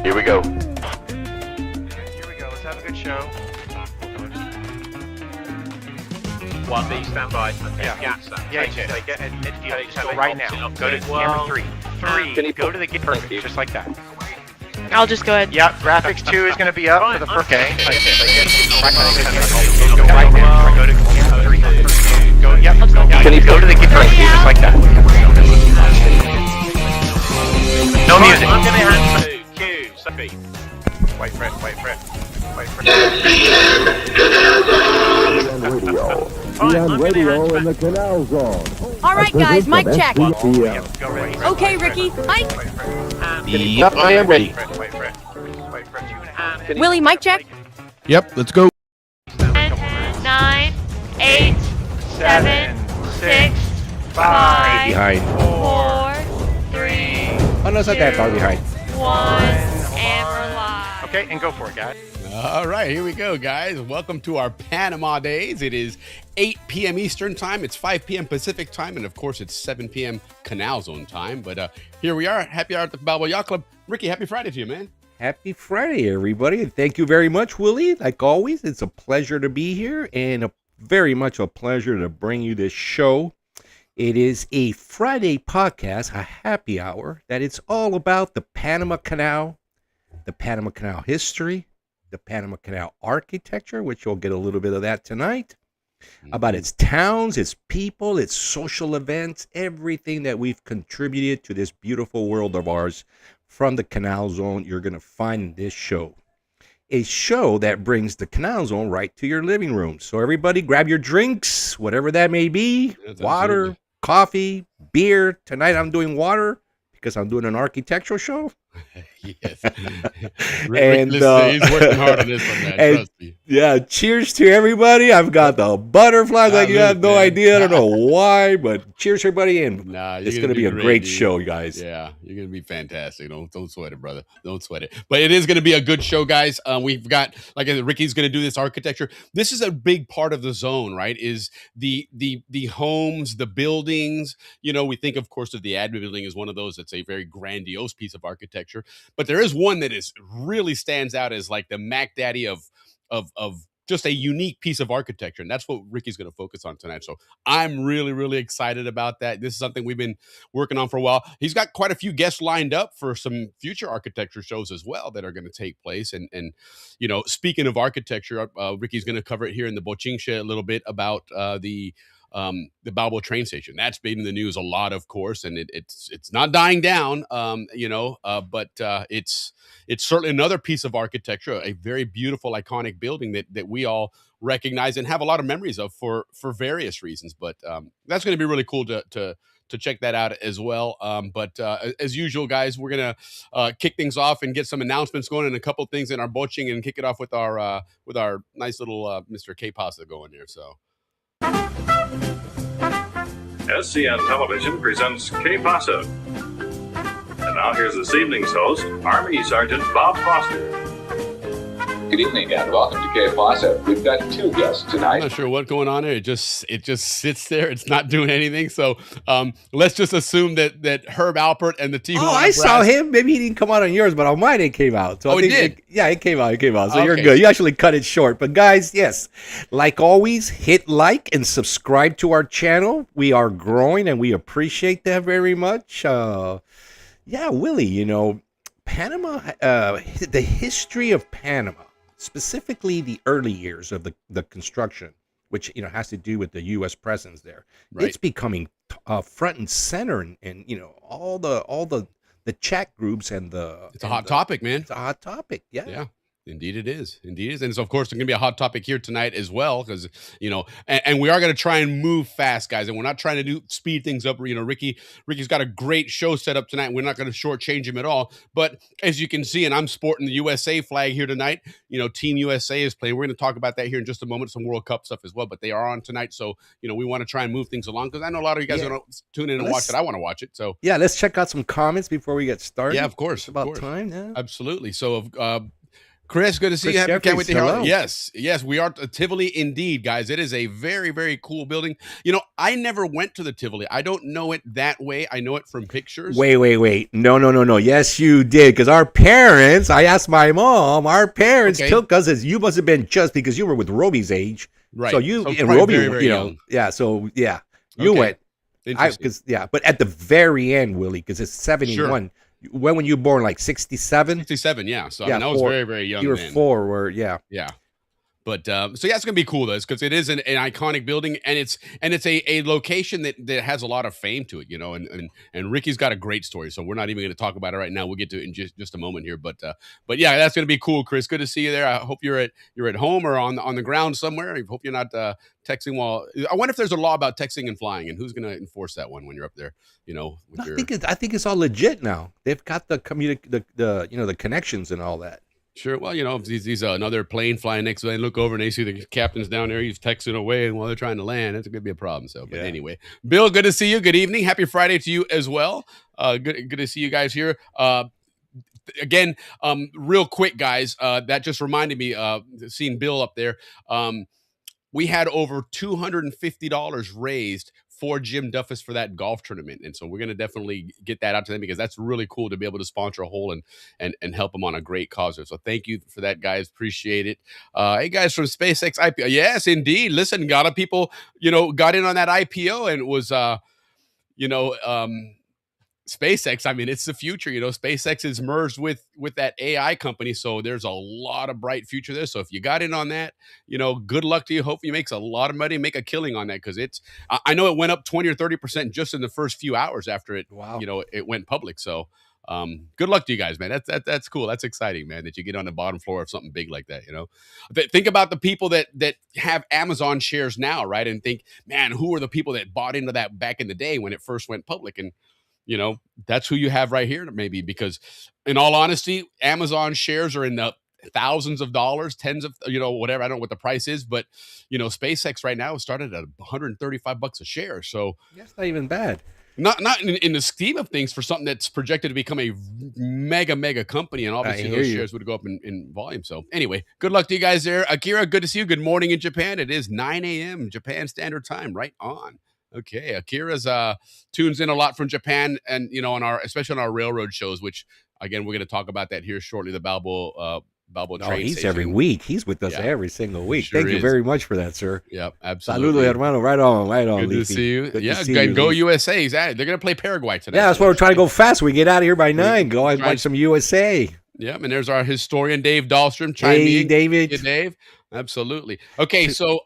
Here we go. Here we go. Let's have a good show. 1B, stand by. Yeah. Yacht, stand by. Yeah, just go right now. Go to camera 3. 3. Go to the gate. Perfect. Just like that. I'll just go ahead. Yep. Graphics 2 is going to be up for the first. Okay. Okay. Go right now. Go to camera 3. Go. Yep. Go to the gate. Perfect. Just like that. No music. I'm going to hand to Q. Sophie. Wait for it. Wait for it. Wait for it. On radio in the Canal Zone. All right, guys, mic check. Yep. Go ready. Okay, Ricky, mic. Yep, I am ready. Wait for it. Wait for it. Willie, mic check. Yep, let's go. 10, 9, 8, 7, 6, 5, Behind. 4, 3, Oh, no, it's not that far behind. 1, and we're live. Okay, and go for it, guys. All right, here we go, guys. Welcome to our Panama days. It is 8 p.m. Eastern time. It's 5 p.m. Pacific time. And, of course, it's 7 p.m. Canal Zone time. But here we are. Happy hour at the Balboa Yacht Club. Ricky, happy Friday to you, man. Happy Friday, everybody. And thank you very much, Willie. Like always, it's a pleasure to be here and very much a pleasure to bring you this show. It is a Friday podcast, a happy hour, that it's all about the Panama Canal history, the Panama Canal architecture, which you'll get a little bit of that tonight, about its towns, its people, its social events, everything that we've contributed to this beautiful world of ours from the Canal Zone. You're going to find in this show. A show that brings the Canal Zone right to your living room. So everybody grab your drinks, whatever that may be, That's water, absolutely. coffee, beer. Tonight I'm doing water because I'm doing an architectural show. Yes. And, he's working hard on this one, man. and- Trust me. Yeah, cheers to everybody. I've got the butterflies like you have no man. idea. I don't know why, but cheers everybody. And Nah, it's going to be a great show, guys. Yeah, you're gonna be fantastic. Don't sweat it, brother. Don't sweat it. But it is gonna be a good show, guys. We've got, like I said, Ricky's gonna do this architecture. This is a big part of the zone, right? Is the homes, the buildings. You know, we think, of course, of the admin building as one of those that's a very grandiose piece of architecture. But there is one that is really stands out as like the Mac Daddy of just a unique piece of architecture. And that's what Ricky's going to focus on tonight. So I'm really, really excited about that. This is something we've been working on for a while. He's got quite a few guests lined up for some future architecture shows as well that are going to take place. And you know, speaking of architecture, Ricky's going to cover it here in the Bochinche a little bit about the Balboa train station. That's been in the news a lot, of course, and it's not dying down, but it's certainly another piece of architecture, a very beautiful, iconic building that we all recognize and have a lot of memories of for various reasons. But that's going to be really cool to check that out as well. But as usual, guys, we're gonna kick things off and get some announcements going and a couple things in our boching and kick it off with our nice little Mr. K Pasa going there. So. SCN Television presents K-Pasa. And now here's this evening's host, Army Sergeant Bob Foster. Good evening and welcome to K-Pasa. We've got two guests I'm tonight. not sure what's going on there. It just sits there. It's not doing anything. So let's just assume that Herb Alpert and the Tijuana Oh, I saw him. Maybe he didn't come out on yours, but on mine it came out. So Oh, I it think did? it came out. It came out. So you're Okay. good. You actually cut it short. But guys, yes, like always, hit like and subscribe to our channel. We are growing and we appreciate that very much. Yeah, Willie, you know, Panama, the history of Panama, specifically the early years of the construction, which, you know, has to do with the U.S. presence there. Right. It's becoming front and center, and you know, all the chat groups and the. It's a hot topic, man. It's a hot topic. Yeah. Yeah. Indeed it is. Indeed it is. And so, of course, it's going to be a hot topic here tonight as well because, you know, and we are going to try and move fast, guys. And we're not trying to speed things up. You know, Ricky's got a great show set up tonight. We're not going to shortchange him at all. But as you can see, and I'm sporting the USA flag here tonight, you know, Team USA is playing. We're going to talk about that here in just a moment, some World Cup stuff as well. But they are on tonight. So, you know, we want to try and move things along because I know a lot of you guys are going to tune in and watch it. I want to watch it. So, yeah, let's check out some comments before we get started. yeah, of course. It's about of course. time. Yeah. Absolutely. So, Chris, good to see Chris you. Can't wait to hear. Jeffries, hello. Yes, we are at Tivoli indeed, guys. It is a very, very cool building. You know, I never went to the Tivoli. I don't know it that way. I know it from pictures. Wait. No. Yes, you did. Because our parents, I asked my mom, our parents took us as you must have been just because you were with Roby's age. Right. So you and probably Roby, very, very you know, young. yeah. So yeah, you Okay. went. Interesting. But at the very end, Willie, because it's 71. Sure. When were you born? Like 67? 67, yeah. So Yeah, I mean, I was 4. very, very young. You were then. 4, or yeah. Yeah. But so yeah, it's gonna be cool though, because it is an iconic building, and it's a location that has a lot of fame to it, you know. And Ricky's got a great story, so we're not even going to talk about it right now. We'll get to it in just a moment here. But yeah, that's gonna be cool, Chris. Good to see you there. I hope you're at home or on the ground somewhere. I hope you're not texting while. I wonder if there's a law about texting and flying, and who's gonna enforce that one when you're up there, you know. With I think it's all legit now. They've got the the connections and all that. Sure. Well, you know, if these another plane flying next to them, they look over and they see the captain's down there. He's texting away, and while they're trying to land, it's going to be a problem. So, but anyway, Bill, good to see you. Good evening. Happy Friday to you as well. Good to see you guys here. Again, real quick, guys. That just reminded me. Seeing Bill up there. We had over $250 raised for Jim Duffus for that golf tournament. And so we're going to definitely get that out to them, because that's really cool to be able to sponsor a hole and help them on a great cause. So thank you for that, guys. Appreciate it. Hey, guys, from SpaceX IPO. Yes, indeed. Listen, a lot of people, you know, got in on that IPO, and it was, SpaceX, I mean, it's the future. You know, SpaceX is merged with that AI company, so there's a lot of bright future there. So if you got in on that, you know, good luck to you. Hope you makes a lot of money, make a killing on that, because it's. I know it went up 20 or 30% just in the first few hours after it. Wow. You know, it went public. So, good luck to you guys, man. That's cool. That's exciting, man. That you get on the bottom floor of something big like that. You know, think about the people that have Amazon shares now, right? And think, man, who are the people that bought into that back in the day when it first went public? And you know, that's who you have right here, maybe, because in all honesty, Amazon shares are in the thousands of dollars, tens of, you know, whatever. I don't know what the price is, but, you know, SpaceX right now started at $135 a share. So that's not even bad. Not in the scheme of things for something that's projected to become a mega company, and obviously those shares would go up in volume. So anyway, good luck to you guys there. Akira, good to see you. Good morning in Japan. It is 9 a.m. Japan Standard Time, right on. Okay, Akira's tunes in a lot from Japan, and you know, especially on our railroad shows, which again we're going to talk about that here shortly. The Balboa train he's station. every week. He's with us every single week. Sure Thank you very much for that, sir. Yep, absolutely. Saludo, hermano. Right on. Good Leafy. to see you. Good yeah, to see you, go Leafy. USA. They're going to play Paraguay tonight. Yeah, that's why we're trying to go fast. We get out of here by 9. Go and watch some USA. Yep, and there's our historian Dave Dahlstrom. Hey, David. Yeah, Dave. Absolutely. Okay, so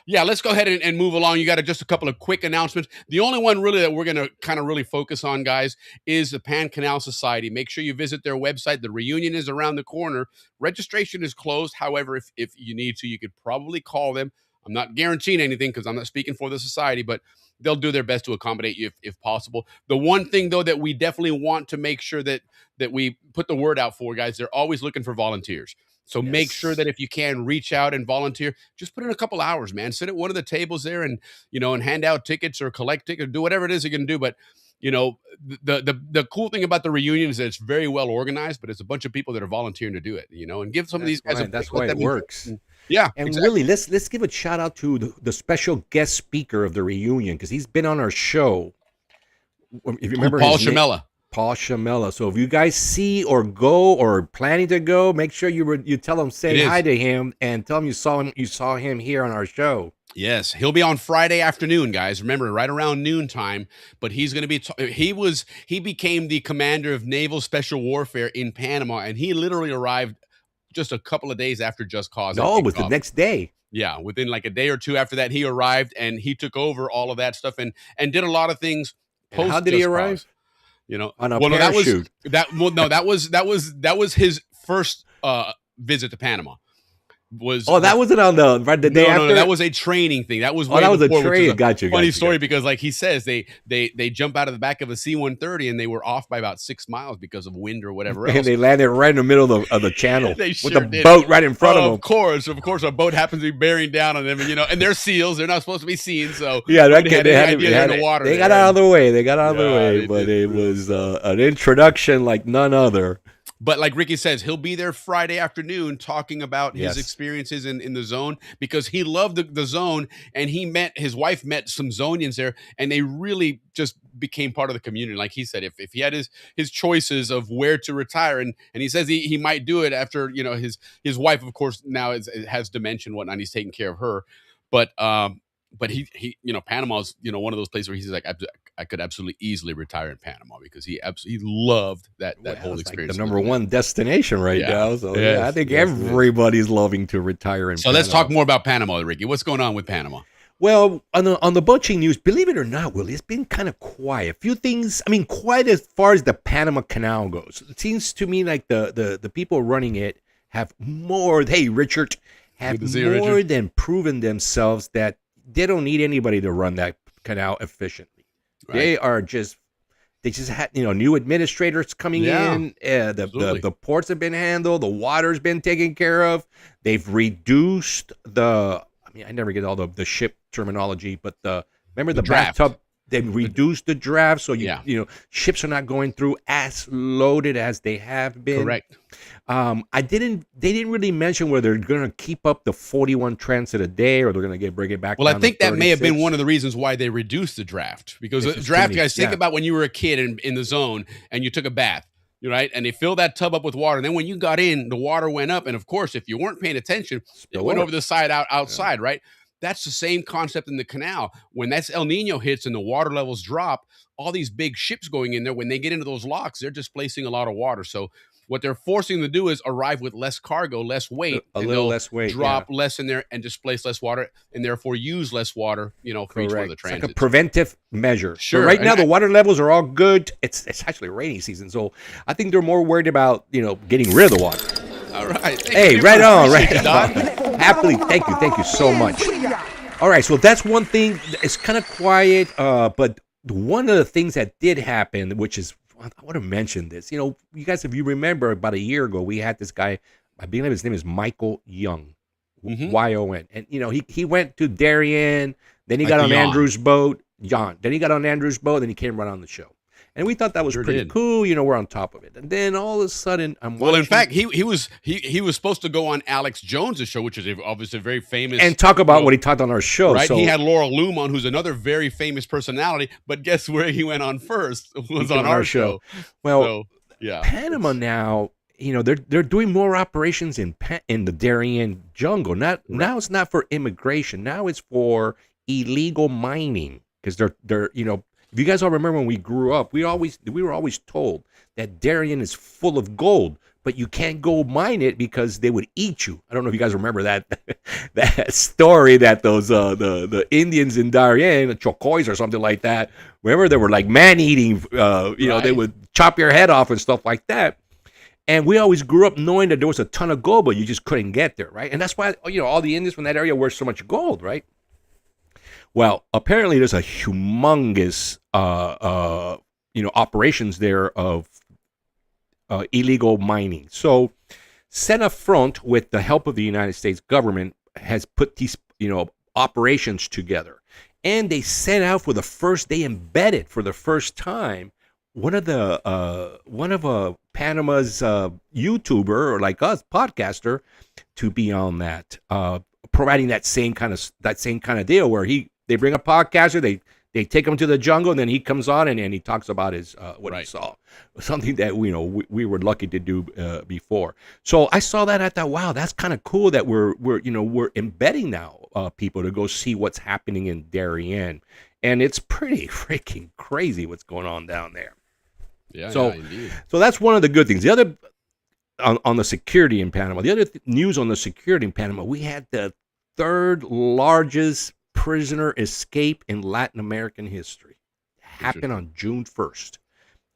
let's go ahead and move along. You got just a couple of quick announcements. The only one really that we're going to kind of really focus on, guys, is the Pan Canal Society. Make sure you visit their website. The reunion is around the corner. Registration is closed. However, if you need to, you could probably call them. I'm not guaranteeing anything because I'm not speaking for the society, but they'll do their best to accommodate you if possible. The one thing, though, that we definitely want to make sure that we put the word out for, guys, they're always looking for volunteers. So make sure that if you can reach out and volunteer, just put in a couple hours, man. Sit at one of the tables there and, you know, and hand out tickets or collect tickets, or do whatever it is you're going to do. But, you know, the cool thing about the reunion is that it's very well organized, but it's a bunch of people that are volunteering to do it, you know, and give some of these guys. That's why it works. Yeah. And really, let's give a shout out to the special guest speaker of the reunion, because he's been on our show. If you remember, Paul Shamella. Paul Shamella. So if you guys see or go or planning to go, make sure you tell him, say hi to him, and tell him you saw him here on our show. Yes, he'll be on Friday afternoon, guys. Remember, right around noontime. But he's going to be. He became the commander of Naval Special Warfare in Panama, and he literally arrived just a couple of days after Just Cause. No, it was the next day. Yeah, within like a day or two after that, he arrived and he took over all of that stuff and did a lot lot of things. Post how did he arrive? You know, on a parachute. That was his first visit to Panama. That wasn't on the day after? No, that was a training thing. That was way that was before, a training. Gotcha. Funny story, because like he says, they jump out of the back of a C-130 and they were off by about 6 miles because of wind or whatever else. And they landed right in the middle of the channel They with sure the did. boat right in front of them. Of course, a boat happens to be bearing down on them, you know, and they're SEALs. They're not supposed to be seen, so yeah, they had in the water. They got out of the way. But it was an introduction like none other. But like Ricky says, he'll be there Friday afternoon talking about his Yes. experiences in the zone, because he loved the zone, and his wife met some Zonians there, and they really just became part of the community. Like he said, if he had his choices of where to retire, and he says he might do it after, his wife, of course, now has dementia and whatnot, and he's taking care of her. But he Panama is one of those places where he's like, I could absolutely easily retire in Panama, because he loved that whole It's experience. like the number one destination right now. So Yes, I think yes, everybody's loving to retire in So Panama. let's talk more about Panama, Ricky. What's going on with Panama? Well, on the boating news, believe it or not, Willie, it's been kind of quiet. A few things, I mean, quiet as far as the Panama Canal goes. It seems to me like the people running it have more, hey, Richard, have Good to see you, more Richard. than proven themselves that they don't need anybody to run that canal efficiently. Right. They just had, new administrators coming Yeah, in. absolutely. The ports have been handled. The water's been taken care of. They've reduced I never get all the ship terminology, but remember the draft. bathtub? They reduced the draft, so ships are not going through as loaded as they have been. Correct. They didn't really mention whether they're going to keep up the 41 transit a day, or they're going to bring it back. Well, I down think to that may have been 36. one of the reasons why they reduced the draft, because It's the just draft, too many- guys, think yeah. about when you were a kid in the zone and you took a bath, right? And they filled that tub up with water. And then when you got in, the water went up. And of course, if you weren't paying attention, it went over the side outside, right? That's the same concept in the canal. When that's El Nino hits and the water levels drop, all these big ships going in there, when they get into those locks, they're displacing a lot of water. So what they're forcing them to do is arrive with less cargo, less weight, A and little they'll less weight, drop less in there and displace less water, and therefore use less water, for each one of the Correct. It's like a transits. preventive measure. So Sure, right now, and the water levels are all good. It's actually rainy season, so I think they're more worried about getting rid of the water. All right. Hey, right on, right Appreciate on. it, Don. Happily, thank you so much. All right, so that's one thing. It's kind of quiet, but one of the things that did happen, which is, I want to mention this. You guys, if you remember, about a year ago, we had this guy. I believe his name is Michael Young, Y-O-N, and he went to Darien. Then he got on Andrew's boat, John. Then he got on Andrew's boat. Then he came right on the show. And we thought that was pretty cool. We're on top of it. And then all of a sudden, Well, in fact, he was supposed to go on Alex Jones' show, which is obviously very famous, and talk about what he talked on our show. Right? So He had Laura Loom on, who's another very famous personality. But guess where he went on first? Was on our show. Well, So, yeah, Panama now, they're doing more operations in the Darien jungle. Now it's not for immigration. Now it's for illegal mining, because they're if you guys all remember when we grew up, we were always told that Darien is full of gold, but you can't go mine it because they would eat you. I don't know if you guys remember that that story that those the Indians in Darien, the Chocoys or something like that. Remember, they were like man eating. They would chop your head off and stuff like that. And we always grew up knowing that there was a ton of gold, but you just couldn't get there, right? And that's why all the Indians from that area wear so much gold, right? Well, apparently there's a humongous, operations there of illegal mining. So, Sena Front, with the help of the United States government, has put these, operations together, and they set out for the first. They embedded for the first time one of Panama's YouTuber, or like us, podcaster, to be on that, providing that same kind of deal where they bring a podcaster, they take him to the jungle, and then he comes on and he talks about his what he saw, something that we were lucky to do before. So I saw that, I thought, wow, that's kind of cool that we're embedding now people to go see what's happening in Darien, and it's pretty freaking crazy what's going on down there. Yeah. So indeed. so that's one of the good things. The other on the security in Panama, the other news on the security in Panama, we had the third largest prisoner escape in Latin American history. Happened on June 1st.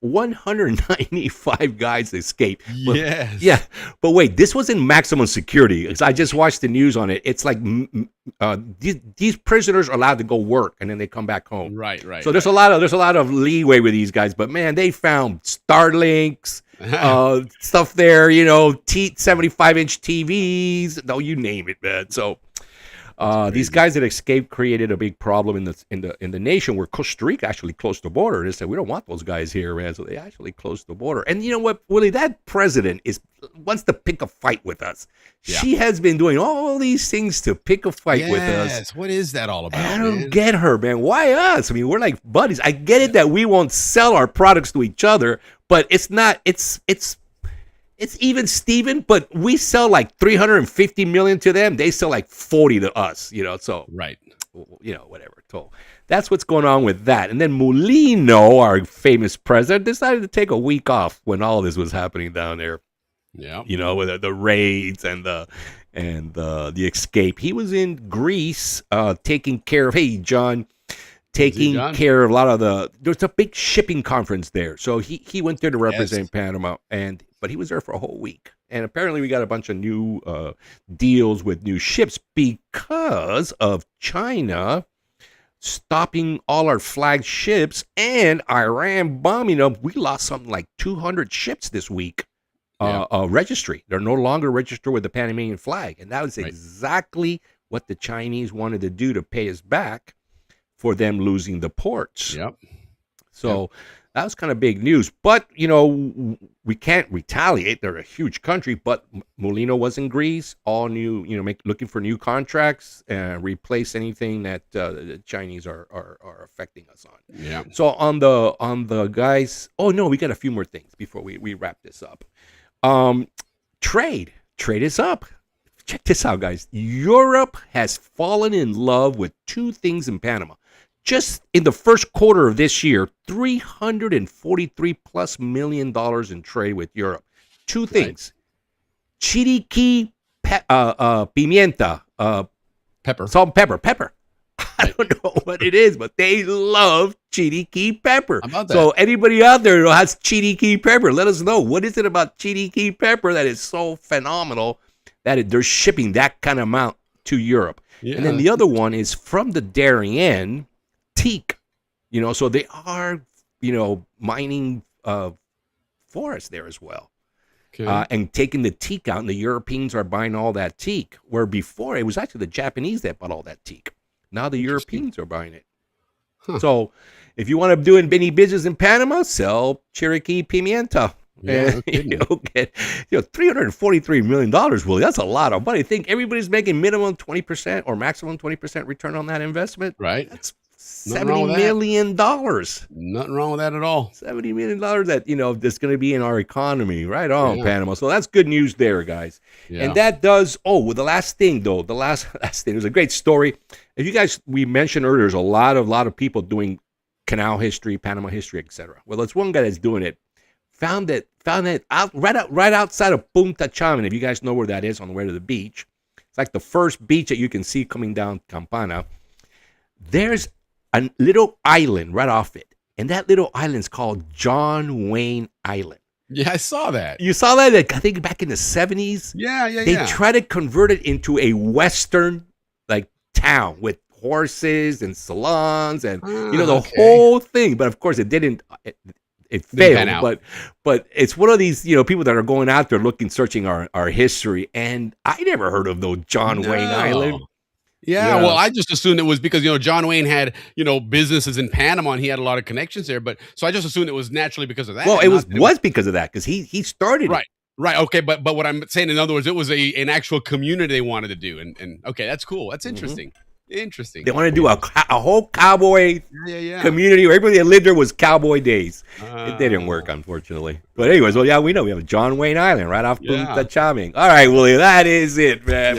195 guys escaped. Yes. Yeah. But wait, this was in maximum security. I just watched the news on it. It's like these prisoners are allowed to go work, and then they come back home. Right. So there's a lot of leeway with these guys. But man, they found Starlinks, stuff there, 75-inch TVs. No, you name it, man. So These guys that escaped created a big problem in the nation where Costa Rica actually closed the border. They said, we don't want those guys here, man. So they actually closed the border. And you know what, Willie? That president wants to pick a fight with us. Yeah. She has been doing all these things to pick a fight with us. Yes, what is that all about? I don't get her, man. Why us? I mean, we're like buddies. I get it that we won't sell our products to each other, but it's not. It's even Steven, but we sell like 350 million to them. They sell like 40 to us. So right. Whatever. So that's what's going on with that. And then Mulino, our famous president, decided to take a week off when all this was happening down there. Yeah, with the raids and the escape. He was in Greece, taking care of. Hey, John, care of a lot of there's a big shipping conference there, so he went there to represent Panama, but he was there for a whole week. And apparently, we got a bunch of new deals with new ships because of China stopping all our flagships and Iran bombing them. We lost something like 200 ships this week. Registry. They're no longer registered with the Panamanian flag. And that was exactly what the Chinese wanted to do to pay us back for them losing the ports. Yep. So that was kind of big news. But, we can't retaliate. They're a huge country. But Mulino was in Greece, all new, looking for new contracts and replace anything that the Chinese are affecting us on. Yeah. So on the guys, we got a few more things before we wrap this up. Trade is up. Check this out, guys. Europe has fallen in love with two things in Panama. Just in the first quarter of this year, $343+ million in trade with Europe. Two things. Chiriqui, pimienta, pepper. Salt and pepper. I don't know what it is, but they love Chiriqui pepper. How about that? So anybody out there who has Chiriqui pepper, let us know. What is it about Chiriqui pepper that is so phenomenal that they're shipping that kind of amount to Europe? Yeah. And then the other one is from the Darien, teak. So they are, mining forests there as well. Okay. And taking the teak out, and the Europeans are buying all that teak, where before it was actually the Japanese that bought all that teak. Now the Europeans are buying it. Huh. So if you want to do any business in Panama, sell Chiriqui pimienta. Yeah, you'll get $343 million, Willie. That's a lot of money. Think everybody's making minimum 20% or maximum 20% return on that investment. Right. That's $70 million. Nothing wrong with that at all. $70 million that, that's going to be in our economy. Right on, Panama. So that's good news there, guys. Yeah. And that does, the last thing, though, the last thing, it was a great story. If you guys, we mentioned earlier, there's a lot of people doing Canal history, Panama history, etc. Well, there's one guy that's doing it. Found it right outside of Punta Chaman. If you guys know where that is, on the way to the beach. It's like the first beach that you can see coming down Campana. There's a little island right off it. And that little island is called John Wayne Island. Yeah, I saw that. You saw that, I think, back in the 70s? Yeah. They tried to convert it into a Western, town with horses and salons and, the whole thing. But, of course, it didn't. It failed. But it's one of these, people that are going out there searching our history. And I never heard of no John Wayne Island. Yeah, well, I just assumed it was because, John Wayne had, businesses in Panama and he had a lot of connections there. So I just assumed it was naturally because of that. Well, it was because of that, because he started it. Right. Okay. But what I'm saying, in other words, it was an actual community they wanted to do. And okay, that's cool. That's interesting. Mm-hmm. Interesting. They want to do a whole cowboy community where everybody that lived there was cowboy days. It didn't work, unfortunately. But anyways, we know we have John Wayne Island right off Punta Chaman. All right, Willie, that is it, man,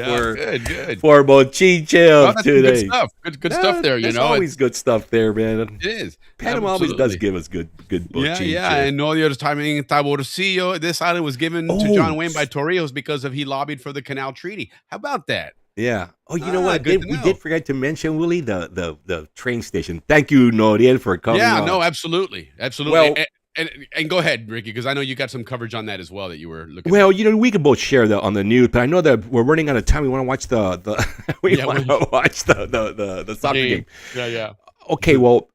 for Bochinche today. Good stuff. Good stuff there, There's always good stuff there, man. It is. Panama always does give us good Bochinche. Yeah. And all the other time in Taborcillo, this island was given to John Wayne by Torrijos because he lobbied for the Canal Treaty. How about that? Yeah. Oh, you know what? We did forget to mention, Willie, the train station. Thank you, Noriel, for coming. Yeah, on. No, absolutely. Well, and go ahead, Ricky, because I know you got some coverage on that as well that you were looking. Well, we can both share that on the news, but I know that we're running out of time. We want to watch the soccer game. Yeah. Okay, well,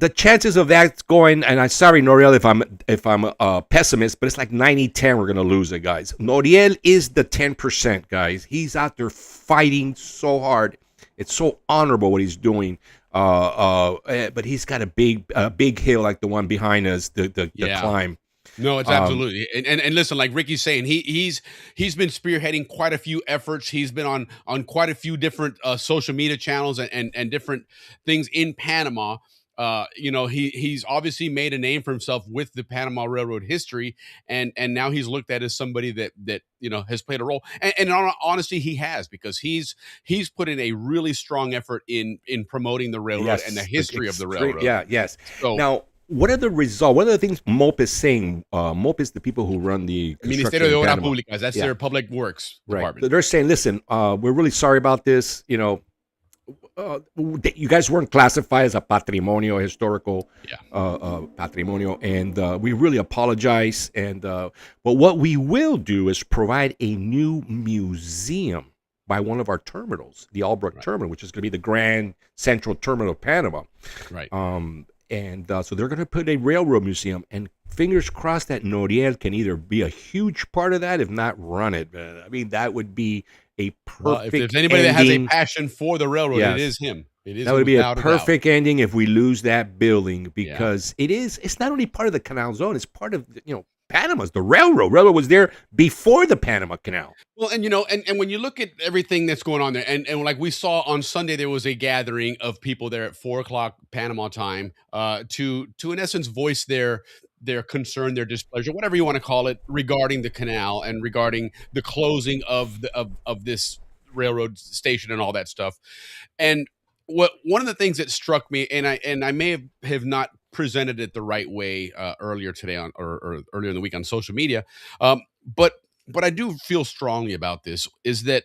the chances of that going, and I'm sorry, Noriel, if I'm a pessimist, but it's like 90-10 we're going to lose it, guys. Noriel is the 10%, guys. He's out there fighting so hard. It's so honorable what he's doing. But he's got a big hill like the one behind us, the climb. No, it's absolutely. And listen, like Ricky's saying, he's been spearheading quite a few efforts. He's been on quite a few different social media channels and different things in Panama. He's obviously made a name for himself with the Panama Railroad history, and now he's looked at as somebody that has played a role. And in honesty, he has, because he's put in a really strong effort in promoting the railroad and the history of the railroad. Yeah, yes. So, now, what are the results? What are the things MOP is saying? MOP is the people who run the Ministerio de Obras Públicas. That's their public works department. They're saying, listen, we're really sorry about this. You guys weren't classified as a patrimonio, historical patrimonio, and we really apologize. And but what we will do is provide a new museum by one of our terminals, the Albrook Terminal, which is going to be the Grand Central Terminal of Panama. Right. So they're going to put a railroad museum, and fingers crossed that Noriel can either be a huge part of that, if not run it. I mean, that would be a perfect Well, if there's anybody that has a passion for the railroad, it is him. That would be a perfect ending if we lose that building, because it's not only part of the Canal Zone, it's part of, Panama's the railroad. Railroad was there before the Panama Canal. Well, and when you look at everything that's going on there, and like we saw on Sunday, there was a gathering of people there at 4:00 Panama time to in essence voice their concern, their displeasure, whatever you want to call it, regarding the canal and regarding the closing of this railroad station and all that stuff. And one of the things that struck me, and I may have not presented it the right way earlier today or earlier in the week on social media, but I do feel strongly about this, is that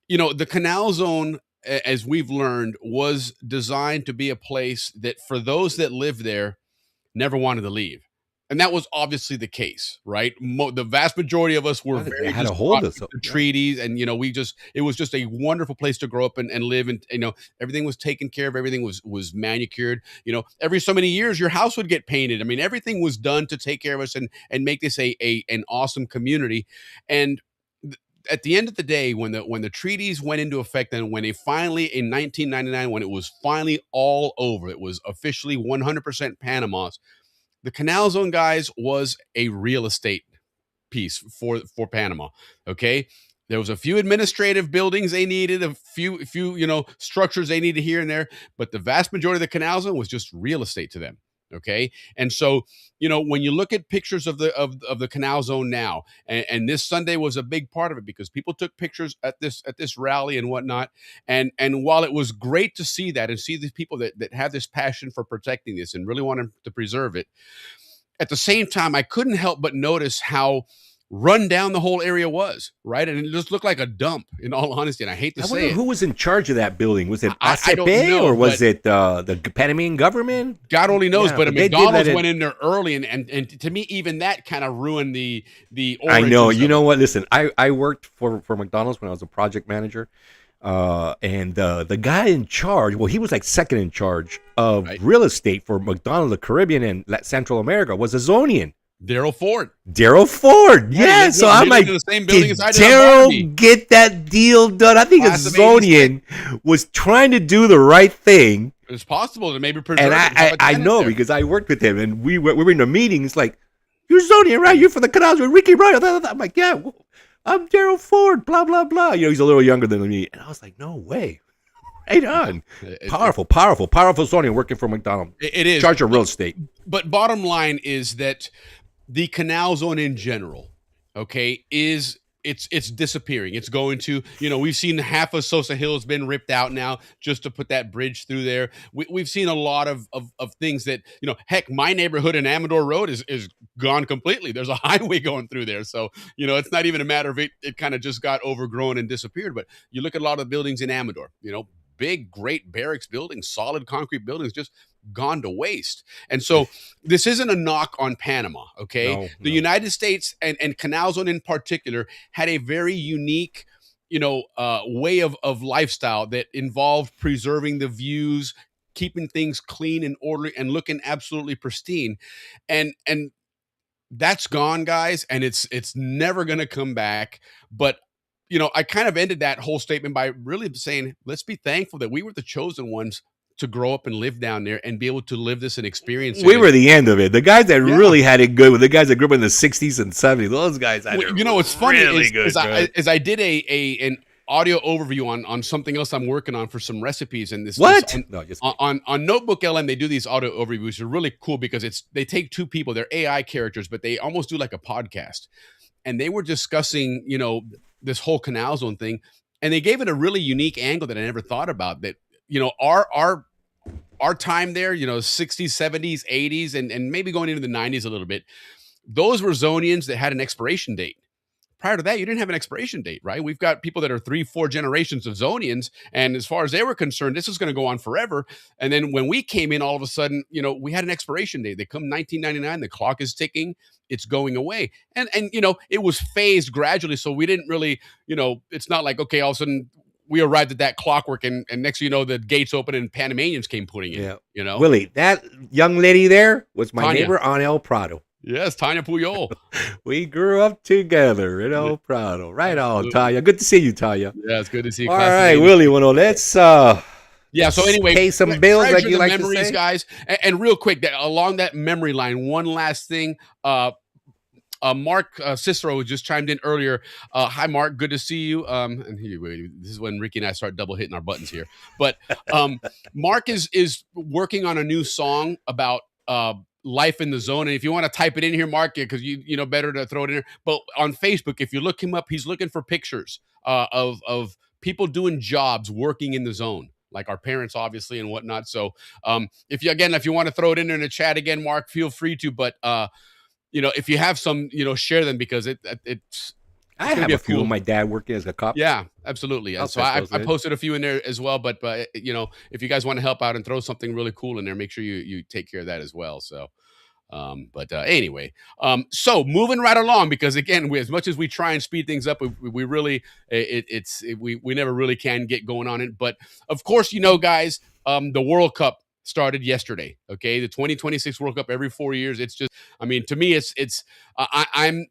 the Canal Zone, as we've learned, was designed to be a place that for those that live there never wanted to leave. And that was obviously the case, right? The vast majority of us were very had a hold of the treaties, and it was just a wonderful place to grow up and live, and everything was taken care of, everything was manicured. Every so many years your house would get painted. I mean, everything was done to take care of us and make this an awesome community. And at the end of the day, when the treaties went into effect, and when they finally, in 1999, when it was finally all over, it was officially 100% Panama's. The Canal Zone, guys, was a real estate piece for Panama. Okay, there was a few administrative buildings they needed, a few structures they needed here and there, but the vast majority of the Canal Zone was just real estate to them. Okay, and so when you look at pictures of the Canal Zone now, and this Sunday was a big part of it, because people took pictures at this rally and whatnot, and while it was great to see that and see these people that have this passion for protecting this and really wanted to preserve it, at the same time I couldn't help but notice how run down the whole area was, right? And it just looked like a dump, in all honesty. And I hate to say it. Who was in charge of that building? Was it I don't know, or was it the Panamanian government? God only knows, but a McDonald's went in there early, and to me, even that kind of ruined the I know. You know what? Listen, I worked for McDonald's when I was a project manager. And the guy in charge, well, he was like second in charge of real estate for McDonald's, the Caribbean, and Central America, was a Zonian. Daryl Ford. Yeah. So I'm like, did Daryl get that deal done? I think a Zonian was trying to do the right thing. It's possible to maybe preserve. And I know, because I worked with him, and we were in a meeting. It's like, you're Zonian, right? You're from the Canals with Ricky, right? I'm like, yeah. I'm Daryl Ford, blah, blah, blah. He's a little younger than me. And I was like, no way. Right on. Powerful Zonian working for McDonald's. It is. Charge of real estate. But bottom line is that the Canal Zone in general, okay, it's disappearing. It's going to, we've seen half of Sosa Hill's been ripped out now just to put that bridge through there. We've seen a lot of things that, heck, my neighborhood in Amador Road is gone completely. There's a highway going through there. So, it's not even a matter of it kind of just got overgrown and disappeared. But you look at a lot of the buildings in Amador, big, great barracks buildings, solid concrete buildings, just gone to waste. And so this isn't a knock on Panama, okay? No. The United States and Canal Zone in particular had a very unique, way of lifestyle that involved preserving the views, keeping things clean and orderly and looking absolutely pristine. And that's gone, guys, and it's never going to come back. But I kind of ended that whole statement by really saying, let's be thankful that we were the chosen ones to grow up and live down there and be able to live this and experience it. We were the end of it. The guys that really had it good were the guys that grew up in the 60s and 70s. Those guys had it what's funny really is, good, is I did an audio overview on something else I'm working on for some recipes, and on Notebook LM they do these audio overviews. They're really cool because they take two people, they're AI characters, but they almost do like a podcast, and they were discussing this whole Canal Zone thing, and they gave it a really unique angle that I never thought about. That our time there, 60s, 70s, 80s, and maybe going into the 90s a little bit, those were Zonians that had an expiration date. Prior to that, you didn't have an expiration date, right? We've got people that are 3-4 generations of Zonians, and as far as they were concerned, this was going to go on forever. And then when we came in, all of a sudden, we had an expiration date. They come 1999, the clock is ticking, it's going away, and it was phased gradually, so we didn't really, it's not like, okay, all of a sudden we arrived at that clockwork, and next thing you know, the gates open and Panamanians came putting in. Yeah, Willie, that young lady there was my neighbor on El Prado. Yes, Tanya Puyol. We grew up together in El Prado. Right on, Tanya. Good to see you, Tanya. Yeah, it's good to see you. All right, Willie, let's so anyway, pay some bills, like you like memories, to say, guys. And real quick, along that memory line, one last thing. Mark Cicero just chimed in earlier. Hi, Mark. Good to see you. And here, this is when Ricky and I start double hitting our buttons here. But Mark is working on a new song about life in the zone. And if you want to type it in here, Mark, because you know better to throw it in here. But on Facebook, if you look him up, he's looking for pictures of people doing jobs, working in the zone, like our parents, obviously, and whatnot. So if you want to throw it in there in the chat again, Mark, feel free to. But if you have some, share them, because it's I have a few of my dad working as a cop. Yeah, absolutely. And so I posted a few in there as well. But if you guys want to help out and throw something really cool in there, make sure you take care of that as well. So, anyway, so moving right along, because again, as much as we try and speed things up, we really we never really can get going on it. But of course, guys, the World Cup started yesterday. Okay, the 2026 World Cup every 4 years. It's just, to me, I'm.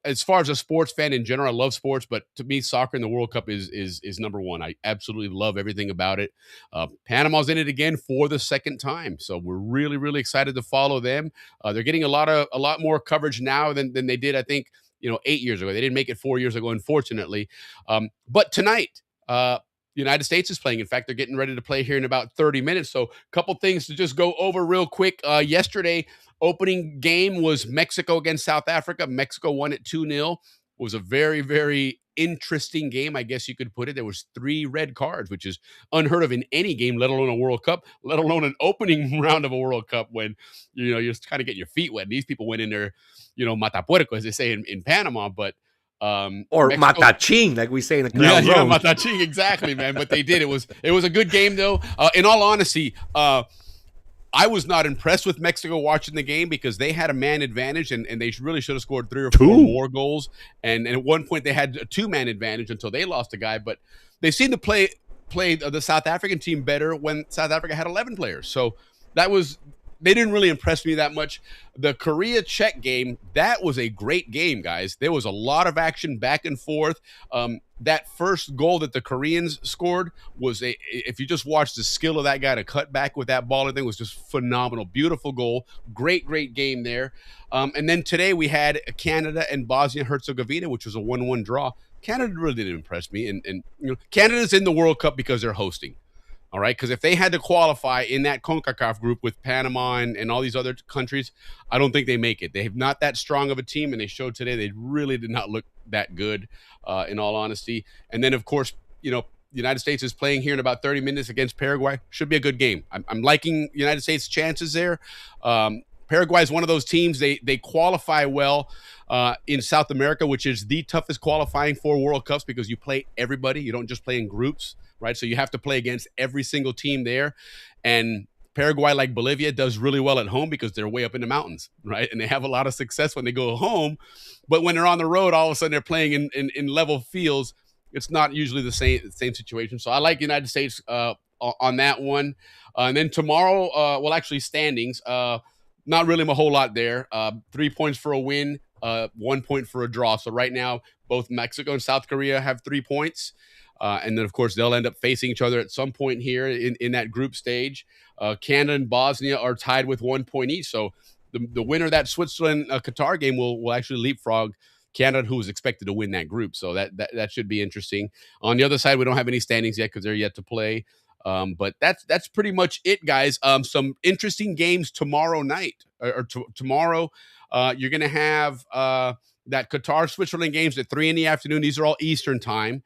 As far as a sports fan in general, I love sports, but to me, soccer in the World Cup is number one. I absolutely love everything about it. Panama's in it again for the second time, so we're really, really excited to follow them. They're getting a lot more coverage now than they did, I think, 8 years ago. They didn't make it 4 years ago, unfortunately. But tonight, the United States is playing. In fact, they're getting ready to play here in about 30 minutes. So a couple things to just go over real quick. Yesterday, opening game was Mexico against South Africa. Mexico won it 2-0. It was a very, very interesting game, I guess you could put it. There was 3 red cards, which is unheard of in any game, let alone a World Cup, let alone an opening round of a World Cup, when you're just kind of getting your feet wet. And these people went in there, matapuerco, as they say in Panama, but or Mexico, mataching, like we say in the Canal. Yeah, mataching, exactly, man. But they did. It was a good game, though. In all honesty, I was not impressed with Mexico watching the game, because they had a man advantage, and they really should have scored 3 or 4 more goals. And at one point they had a 2-man advantage until they lost a guy. But they seemed to play the South African team better when South Africa had 11 players. So they didn't really impress me that much. The Korea-Czech game, that was a great game, guys. There was a lot of action back and forth. That first goal that the Koreans scored was if you just watch the skill of that guy to cut back with that ball, I think it was just phenomenal. Beautiful goal. Great game there. And then today we had Canada and Bosnia-Herzegovina, which was a 1-1 draw. Canada really didn't impress me. And Canada's in the World Cup because they're hosting. All right, because if they had to qualify in that CONCACAF group with Panama and all these other countries, I don't think they make it. They have not that strong of a team, and they showed today they really did not look that good, in all honesty. And then, of course, the United States is playing here in about 30 minutes against Paraguay. Should be a good game. I'm liking the United States' chances there. Paraguay is one of those teams, they qualify well in South America, which is the toughest qualifying for World Cups, because you play everybody. You don't just play in groups, right? So you have to play against every single team there. And Paraguay, like Bolivia, does really well at home because they're way up in the mountains, right? And they have a lot of success when they go home. But when they're on the road, all of a sudden they're playing in level fields. It's not usually the same situation. So I like the United States on that one. And then tomorrow, well, actually standings. Not really a whole lot there. 3 points for a win, 1 point for a draw. So right now, both Mexico and South Korea have 3 points. And then, of course, they'll end up facing each other at some point here in that group stage. Canada and Bosnia are tied with 1 point each. So the winner of that Switzerland-Qatar game will actually leapfrog Canada, who was expected to win that group. So that should be interesting. On the other side, we don't have any standings yet because they're yet to play. But that's pretty much it, guys. Some interesting games tomorrow night tomorrow. You're going to have that Qatar-Switzerland games at 3 in the afternoon. These are all Eastern time.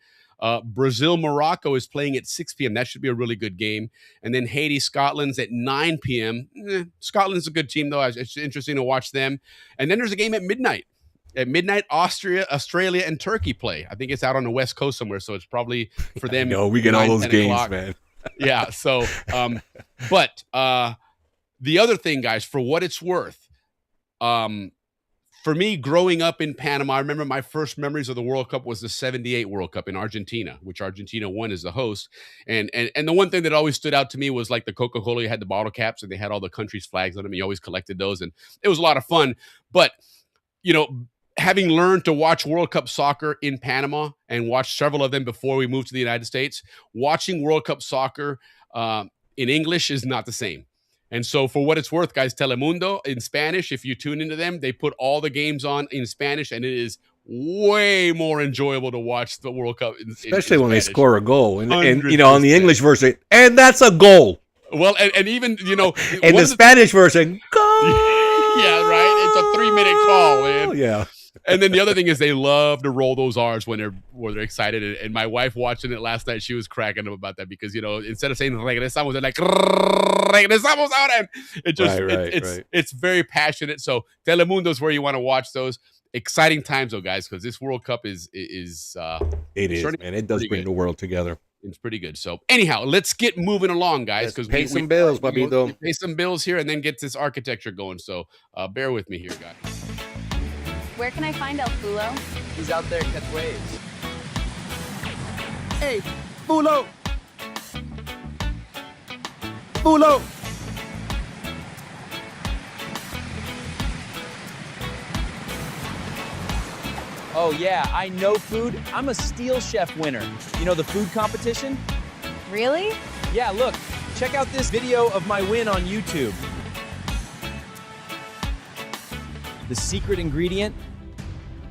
Brazil-Morocco is playing at 6 p.m. That should be a really good game. And then Haiti-Scotland's at 9 p.m. Scotland's a good team, though. It's interesting to watch them. And then there's a game at midnight. At midnight, Australia, and Turkey play. I think it's out on the West Coast somewhere, so it's probably for them. No, we get 9, all those 10 games, o'clock. man. Yeah, so, but the other thing, guys, for what it's worth, for me, growing up in Panama, I remember my first memories of the World Cup was the 78 World Cup in Argentina, which Argentina won as the host. And the one thing that always stood out to me was like the Coca-Cola, you had the bottle caps and they had all the countries' flags on them. You always collected those, and it was a lot of fun. But, having learned to watch World Cup soccer in Panama and watched several of them before we moved to the United States, watching World Cup soccer in English is not the same. And so for what it's worth, guys, Telemundo in Spanish, if you tune into them, they put all the games on in Spanish, and it is way more enjoyable to watch the World Cup. Especially when they Spanish. score a goal. And on 100%. the English version, and that's a goal. Well, and even, And the Spanish version, goal. Yeah, right. It's a 3-minute call, man. Yeah. And then the other thing is they love to roll those R's when they're excited. And my wife watching it last night, she was cracking up about that because, instead of saying regresamos, they're like regresamos ahora. And it just it's very passionate. So Telemundo's where you want to watch those. Exciting times though, guys, because this World Cup is it is, man. It does bring the world together. It's pretty good. So anyhow, let's get moving along, guys, because pay some bills, Papito. Pay some bills here and then get this architecture going. So bear with me here, guys. Where can I find El Fulo? He's out there catch waves. Hey, Fulo! Fulo! Oh yeah, I know food. I'm a Steel Chef winner. You know the food competition? Really? Yeah, look. Check out this video of my win on YouTube. The secret ingredient?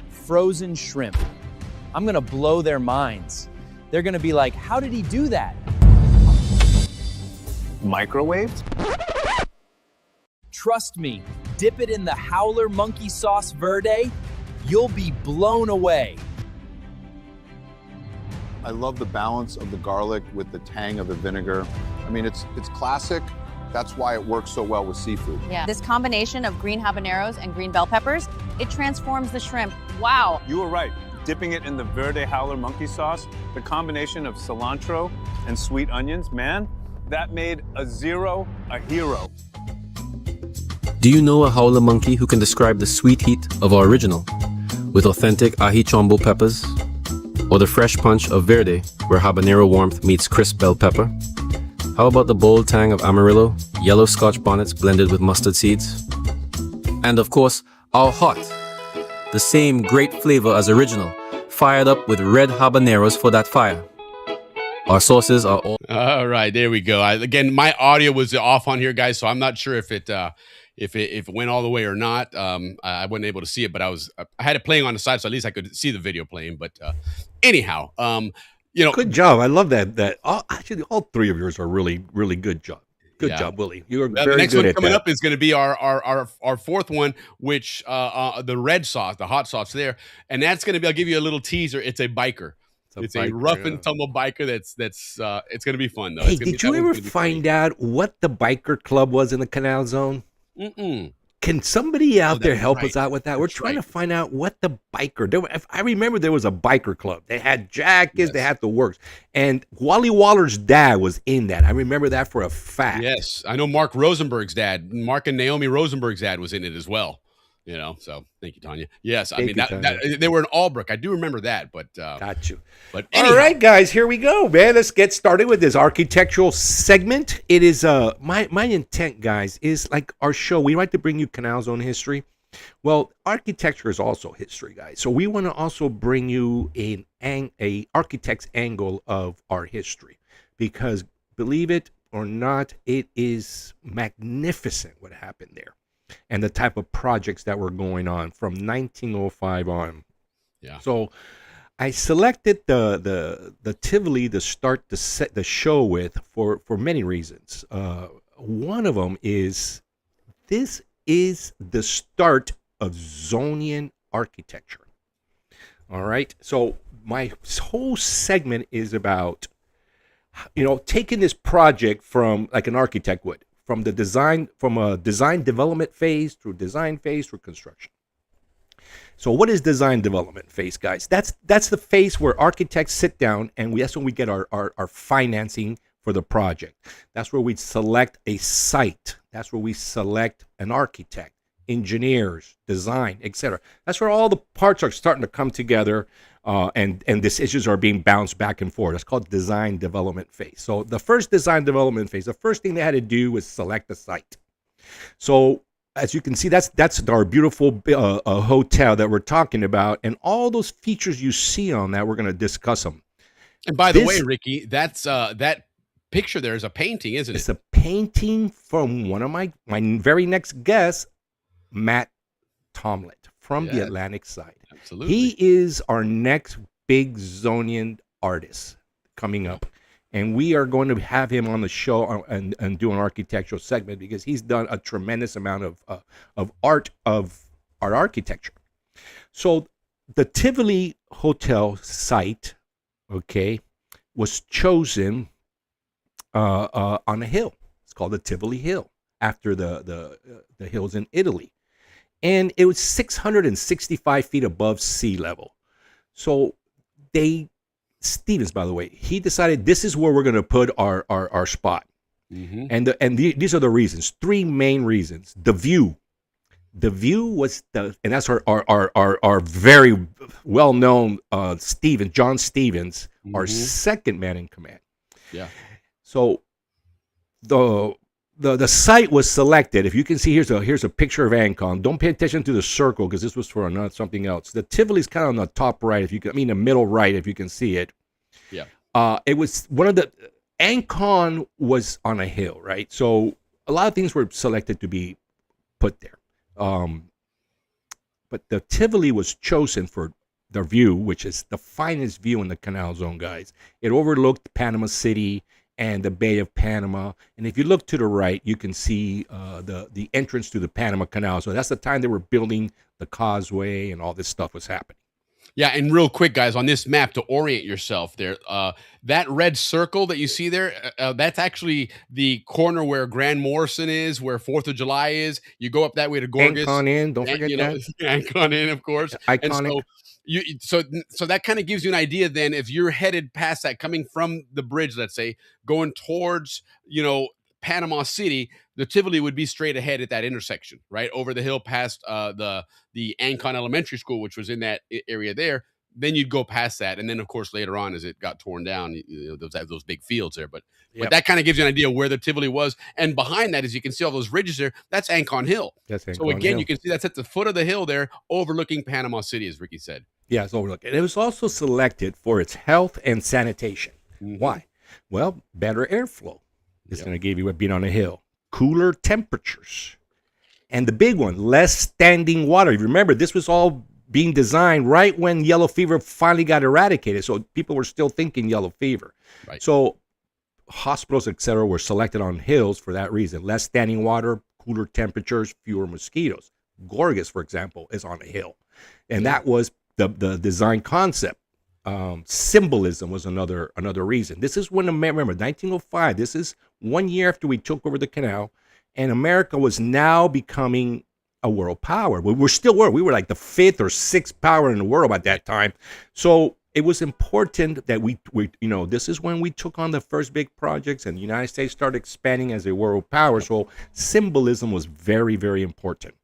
Frozen shrimp. I'm gonna blow their minds. They're gonna be like, how did he do that? Microwaved? Trust me, dip it in the Howler Monkey Sauce Verde, you'll be blown away. I love the balance of the garlic with the tang of the vinegar. I mean, it's classic. That's why it works so well with seafood. Yeah. This combination of green habaneros and green bell peppers, it transforms the shrimp. Wow. You were right. Dipping it in the Verde Howler monkey sauce, the combination of cilantro and sweet onions, man, that made a zero a hero. Do you know a howler monkey who can describe the sweet heat of our original with authentic ají chombo peppers? Or the fresh punch of Verde, where habanero warmth meets crisp bell pepper? How about the bold tang of Amarillo, yellow Scotch bonnets blended with mustard seeds? And of course, our hot, the same great flavor as original, fired up with red habaneros for that fire. Our sauces are all right. There we go. Again, my audio was off on here, guys, so I'm not sure if it went all the way or not. I wasn't able to see it, but I had it playing on the side, so at least I could see the video playing. But anyhow, good job. I love that. Actually, all three of yours are really, really good job. Good job, Willie. You were very good at that. The next one coming up is going to be our fourth one, which the red sauce, the hot sauce there, and that's going to be. I'll give you a little teaser. It's a biker. It's a rough and tumble biker. That's it's going to be fun though. Hey, did you ever find out what the biker club was in the Canal Zone? Mm-mm. Can somebody out there help us out with that? We're trying to find out what the biker. I remember there was a biker club. They had jackets. They had the works. And Wally Waller's dad was in that. I remember that for a fact. Yes, I know Mark Rosenberg's dad. Mark and Naomi Rosenberg's dad was in it as well. You know, so thank you, Tanya. Yes, I Thank mean you, that, Tanya. they were in Albrook. I do remember that, but Got you. But All anyhow, right, guys, here we go, man. Let's get started with this architectural segment. It is my intent, guys, is like our show. We like to bring you Canal Zone history. Well, architecture is also history, guys. So we want to also bring you a architect's angle of our history, because believe it or not, it is magnificent what happened there, and the type of projects that were going on from 1905 on. Yeah. So I selected the Tivoli to start the show with for many reasons. One of them is this is the start of Zonian architecture. All right. So my whole segment is about, taking this project from like an architect would, from a design development phase through design phase through construction. So what is design development phase, guys? That's the phase where architects sit down, and that's when we get our financing for the project. That's where we select a site. That's where we select an architect, engineers, design, etc. That's where all the parts are starting to come together, and decisions are being bounced back and forth. That's called design development phase. So the first design development phase, the first thing they had to do was select a site. So as you can see, that's our beautiful hotel that we're talking about, and all those features you see on that, we're going to discuss them. And by the way, Ricky, that's that picture there is a painting, isn't it? It's a painting from one of my very next guest, Matt Tomlin from the Atlantic side. Absolutely. He is our next big Zonian artist coming up. And we are going to have him on the show and do an architectural segment, because he's done a tremendous amount of art of our architecture. So the Tivoli Hotel site, okay, was chosen on a hill. It's called the Tivoli Hill, after the hills in Italy. And it was 665 feet above sea level. So Stevens, by the way, he decided this is where we're going to put our spot. Mm-hmm. And these are the reasons. Three main reasons. The view was and that's our very well known John Stevens, our second man in command. Yeah. So the site was selected. If you can see, here's a picture of Ancon. Don't pay attention to the circle, because this was for something else. The Tivoli's kind of on the top right, the middle right, if you can see it. Yeah. It was one of the Ancon was on a hill, right? So a lot of things were selected to be put there. But the Tivoli was chosen for the view, which is the finest view in the Canal Zone, guys. It overlooked Panama City and the Bay of Panama. And if you look to the right, you can see the entrance to the Panama Canal. So that's the time they were building the causeway, and all this stuff was happening. Yeah, and real quick, guys, on this map, to orient yourself there, that red circle that you see there, that's actually the corner where Grand Morrison is, where 4th of July is. You go up that way to Gorgas. Ancon Inn, don't forget that. Ancon Inn, of course. Iconic. And so that kind of gives you an idea then, if you're headed past that, coming from the bridge, let's say, going towards, Panama City, the Tivoli would be straight ahead at that intersection, right over the hill past the Ancon Elementary School, which was in that area there. Then you'd go past that, and then of course later on, as it got torn down, those big fields there. But that kind of gives you an idea where the Tivoli was. And behind that, as you can see all those ridges there, that's Ancon Hill. So again, you can see that's at the foot of the hill there, overlooking Panama City, as Ricky said. Yeah, it's overlooking. It was also selected for its health and sanitation. Why? Well, better airflow. It's going to give you what being on a hill. Cooler temperatures. And the big one, less standing water. Remember, this was all being designed right when yellow fever finally got eradicated. So people were still thinking yellow fever. Right. So hospitals, etc., were selected on hills for that reason. Less standing water, cooler temperatures, fewer mosquitoes. Gorgas, for example, is on a hill. And that was the design concept. Symbolism was another reason. This is when, remember, 1905, this is 1 year after we took over the canal, and America was now becoming a world power. We were like the 5th or 6th power in the world at that time. So it was important that we this is when we took on the first big projects, and the United States started expanding as a world power. So symbolism was very, very important.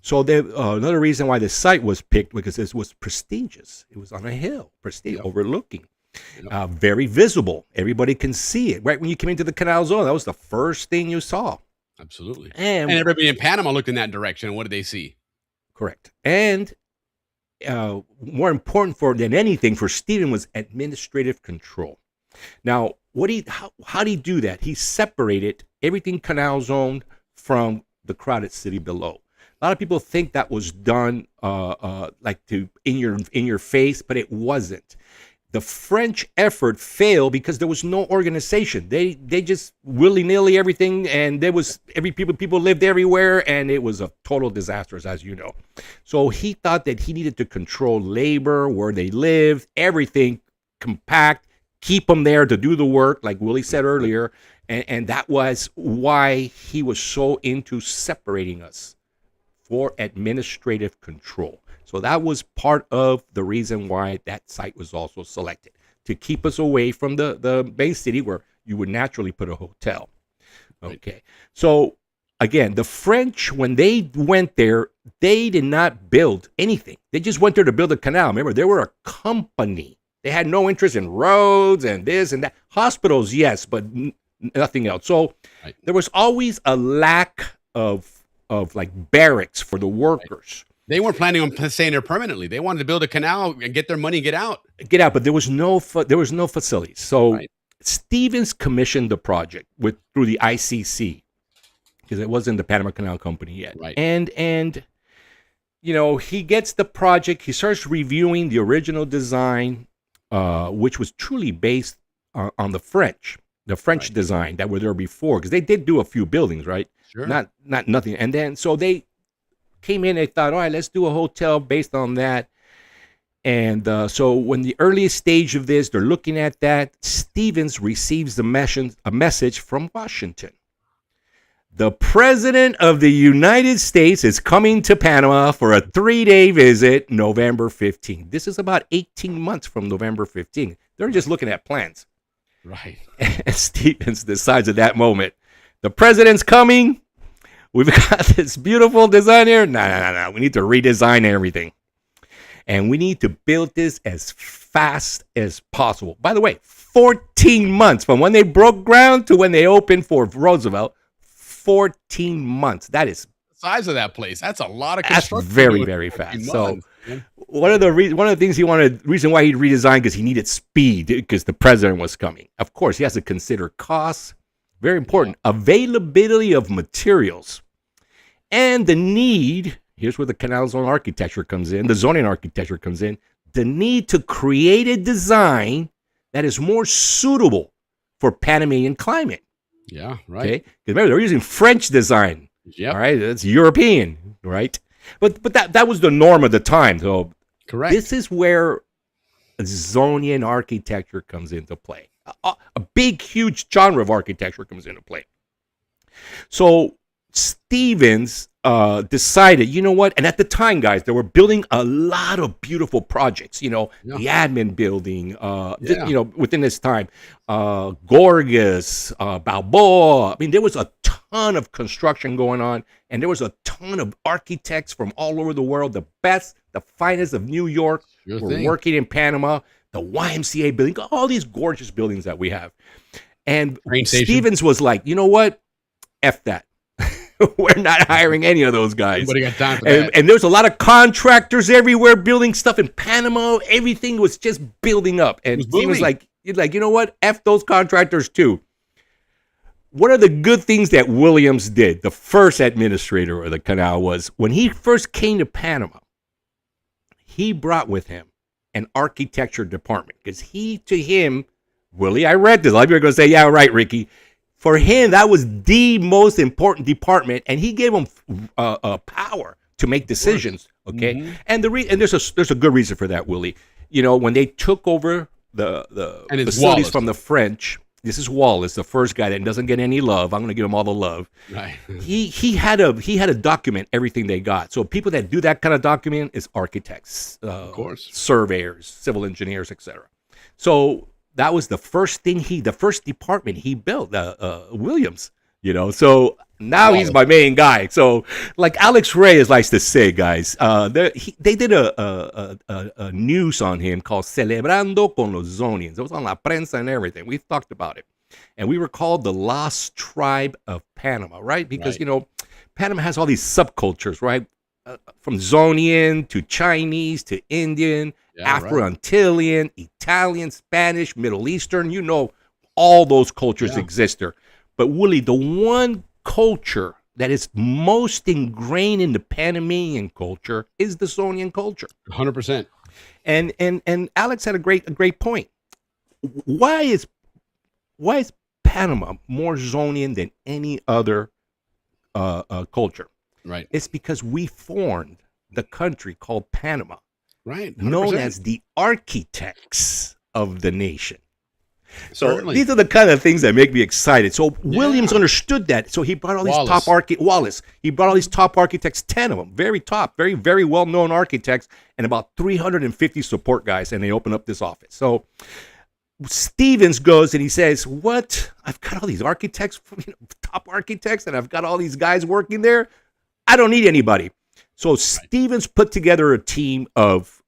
So another reason why the site was picked because it was prestigious. It was on a hill, overlooking, very visible. Everybody can see it. Right when you came into the Canal Zone, that was the first thing you saw. Absolutely. And everybody in Panama looked in that direction. What did they see? Correct. And more important than anything for Stephen was administrative control. Now, how did he do that? He separated everything Canal Zone from the crowded city below. A lot of people think that was done in your face, but it wasn't. The French effort failed because there was no organization. They just willy-nilly everything, and people lived everywhere, and it was a total disaster, as you know. So he thought that he needed to control labor, where they lived, everything compact, keep them there to do the work, like Willie said earlier, and that was why he was so into separating us for administrative control. So that was part of the reason why that site was also selected, to keep us away from the main city where you would naturally put a hotel. Okay. So again, the French, when they went there, they did not build anything. They just went there to build a canal. Remember, they were a company. They had no interest in roads and this and that. Hospitals, yes, but nothing else. So there was always a lack of like barracks for the workers. They weren't planning on staying there permanently. They wanted to build a canal and get their money and get out. But there was no facilities. So Stevens commissioned the project through the ICC because it wasn't the Panama Canal Company yet. Right. And he gets the project. He starts reviewing the original design, which was truly based on the French design that were there before, because they did do a few buildings, right? Sure. Not nothing. And then so they came in, they thought, all right, let's do a hotel based on that. And so when the earliest stage of this, they're looking at that, Stevens receives a message from Washington. The President of the United States is coming to Panama for a 3-day visit, November 15th. This is about 18 months from November 15th. They're just looking at plans. Right. And Stevens decides at that moment, the President's coming. We've got this beautiful design here. No. We need to redesign everything. And we need to build this as fast as possible. By the way, 14 months from when they broke ground to when they opened for Roosevelt. 14 months. That is the size of that place. That's a lot of construction. That's very, very fast. Months, so one of the things reason why he redesigned, because he needed speed, because the president was coming. Of course, he has to consider costs. Very important. Availability of materials. And the need, here's where the Canal Zone architecture comes in, the zoning architecture comes in, the need to create a design that is more suitable for Panamanian climate. Yeah, right. Okay? Because remember, they're using French design. Yep. All right, that's European, right? But that was the norm of the time. So correct. This is where Zonian architecture comes into play. A big, huge genre of architecture comes into play. So Stevens decided, you know what? And at the time, guys, they were building a lot of beautiful projects. The admin building, within this time, Gorgas, Balboa. I mean, there was a ton of construction going on, and there was a ton of architects from all over the world. The best, the finest of New York were working in Panama. The YMCA building, all these gorgeous buildings that we have. And Stevens was like, you know what? F that. We're not hiring any of those guys. Nobody got time for that. And there's a lot of contractors everywhere building stuff in Panama. Everything was just building up. And he was like, you know what? F those contractors too. One of the good things that Williams did, the first administrator of the canal, was when he first came to Panama, he brought with him an architecture department. Because Willie, I read this. A lot of people are going to say, yeah, right, Ricky. For him, that was the most important department, and he gave him power to make decisions. Okay, and there's a good reason for that, Willie. When they took over the facilities Wallace from the French, this is Wallace, the first guy that doesn't get any love. I'm going to give him all the love. Right. He had to document everything they got. So people that do that kind of document is architects, of course, surveyors, civil engineers, etc. So that was the first department he built, Williams. You know, so now he's my main guy. So, like Alex Reyes likes to say, guys, they did a news on him called Celebrando con los Zonians. It was on La Prensa and everything. We've talked about it. And we were called the Lost Tribe of Panama, right? Because, you know, Panama has all these subcultures, right? From Zonian to Chinese to Indian, Afro-Antillian, Italian, Spanish, Middle Eastern. You know, all those cultures exist there. But Willie, the one culture that is most ingrained in the Panamanian culture is the Zonian culture. 100%. And Alex had a great point. Why is Panama more Zonian than any other culture? Right. It's because we formed the country called Panama, right? 100%. Known as the architects of the nation. So Certainly. these are the kind of things that make me excited. So Williams understood that. So he brought all these Wallace. He brought all these top architects, 10 of them, very top, very, very well-known architects, and about 350 support guys, and they opened up this office. So Stevens goes and he says, what? I've got all these architects, top architects, and I've got all these guys working there. I don't need anybody. So Stevens put together a team of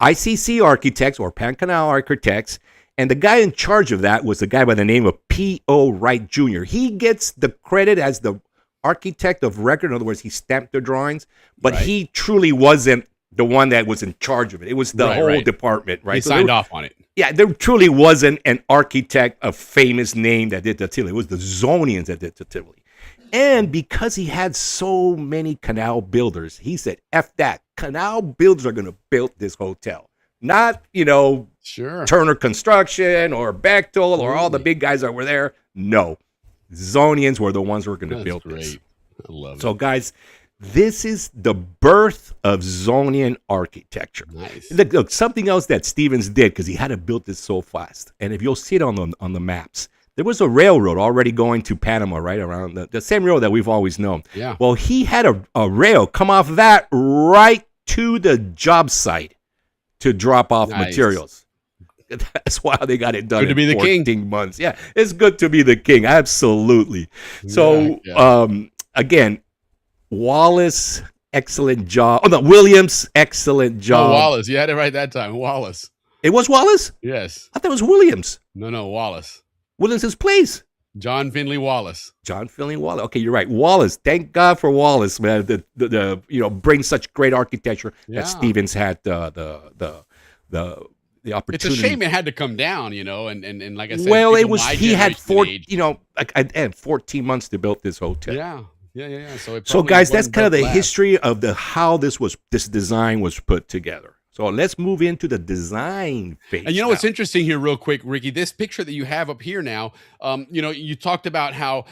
ICC architects or Pan Canal architects, and the guy in charge of that was a guy by the name of P.O. Wright Jr. He gets the credit as the architect of record. In other words, he stamped the drawings, but he truly wasn't the one that was in charge of it. It was the whole department, right? He signed off on it. Yeah, there truly wasn't an architect of famous name that did the Tivoli. It was the Zonians that did the Tivoli. And because he had so many canal builders, he said, F that. Canal builders are going to build this hotel. Not, Turner Construction or Bechtel or all the big guys that were there. No. Zonians were the ones who were going to build this. I love it. So, guys, this is the birth of Zonian architecture. Nice. Look, something else that Stevens did, because he had to build this so fast. And if you'll see it on the maps, there was a railroad already going to Panama, right around the same road that we've always known. Yeah. Well, he had a rail come off that right to the job site to drop off materials. That's why they got it done. Good to be the king. 14 months. Yeah, it's good to be the king. Absolutely. So, again, Wallace, excellent job. Oh, no, Williams, excellent job. Oh, Wallace. You had it right that time. Wallace. It was Wallace? Yes. I thought it was Williams. No, Wallace. Williams' place. John Finley Wallace. John Finley Wallace. Okay, you're right. Wallace. Thank God for Wallace, man. The bring such great architecture that Stevens had the opportunity. It's a shame it had to come down, and like I said, well, it was he had 14 months to build this hotel. Yeah. So guys, that's kind of the history of how this design was put together. So let's move into the design phase. And what's interesting here real quick, Ricky, this picture that you have up here now, you talked about how,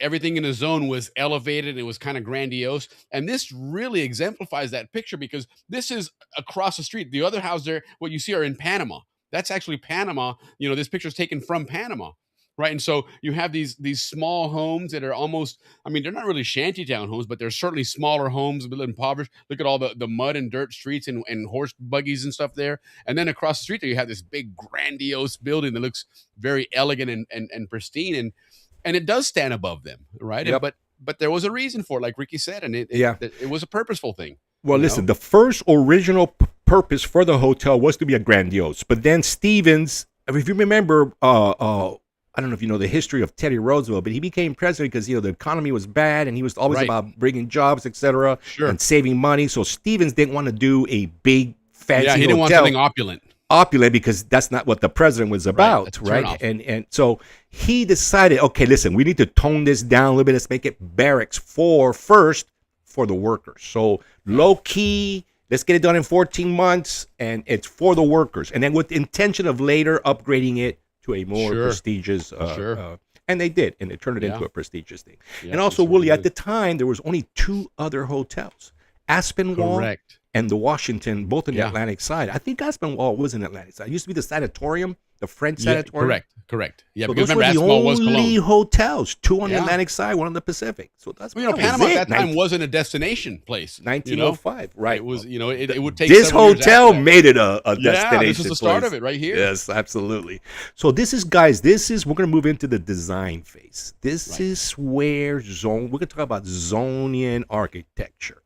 everything in the zone was elevated and it was kind of grandiose. And this really exemplifies that picture because this is across the street. The other house there, what you see are in Panama. That's actually Panama. This picture is taken from Panama. Right. And so you have these small homes that are almost, they're not really shantytown homes, but they're certainly smaller homes, a little impoverished. Look at all the mud and dirt streets and horse buggies and stuff there. And then across the street there, you have this big grandiose building that looks very elegant and pristine. And it does stand above them. Right. Yep. But there was a reason for it, like Ricky said, and it was a purposeful thing. Well, listen, the first original purpose for the hotel was to be a grandiose. But then Stevens, if you remember, I don't know if you know the history of Teddy Roosevelt, but he became president because, the economy was bad and he was always about bringing jobs, etc., and saving money. So Stevens didn't want to do a big, fancy hotel. He didn't want something opulent. Opulent because that's not what the president was about, right? And so he decided, okay, listen, we need to tone this down a little bit. Let's make it barracks first for the workers. So low key, let's get it done in 14 months, and it's for the workers. And then with the intention of later upgrading it to a more prestigious, and they did, and they turned it into a prestigious thing. And also, Willie, at the time, there was only 2 other hotels, Aspinwall and the Washington, both in the Yeah. Atlantic side. I think Aspinwall was in the Atlantic side. It used to be the sanatorium, the French Yeah, sanatorium. correct. Yeah, So because those remember, were the Aspinwall was only Cologne. hotels, 2 on the Yeah. Atlantic side, 1 on the Pacific. So that's Well, you know, that was Panama it. at that time wasn't a destination place. 1905, right? It was, you know, it would take this several years hotel after that. made it a Yeah, destination. this is the start place. of it right here. Yes, absolutely. So this is, guys, we're going to move into the design phase. This is where we're going to talk about Zonian architecture.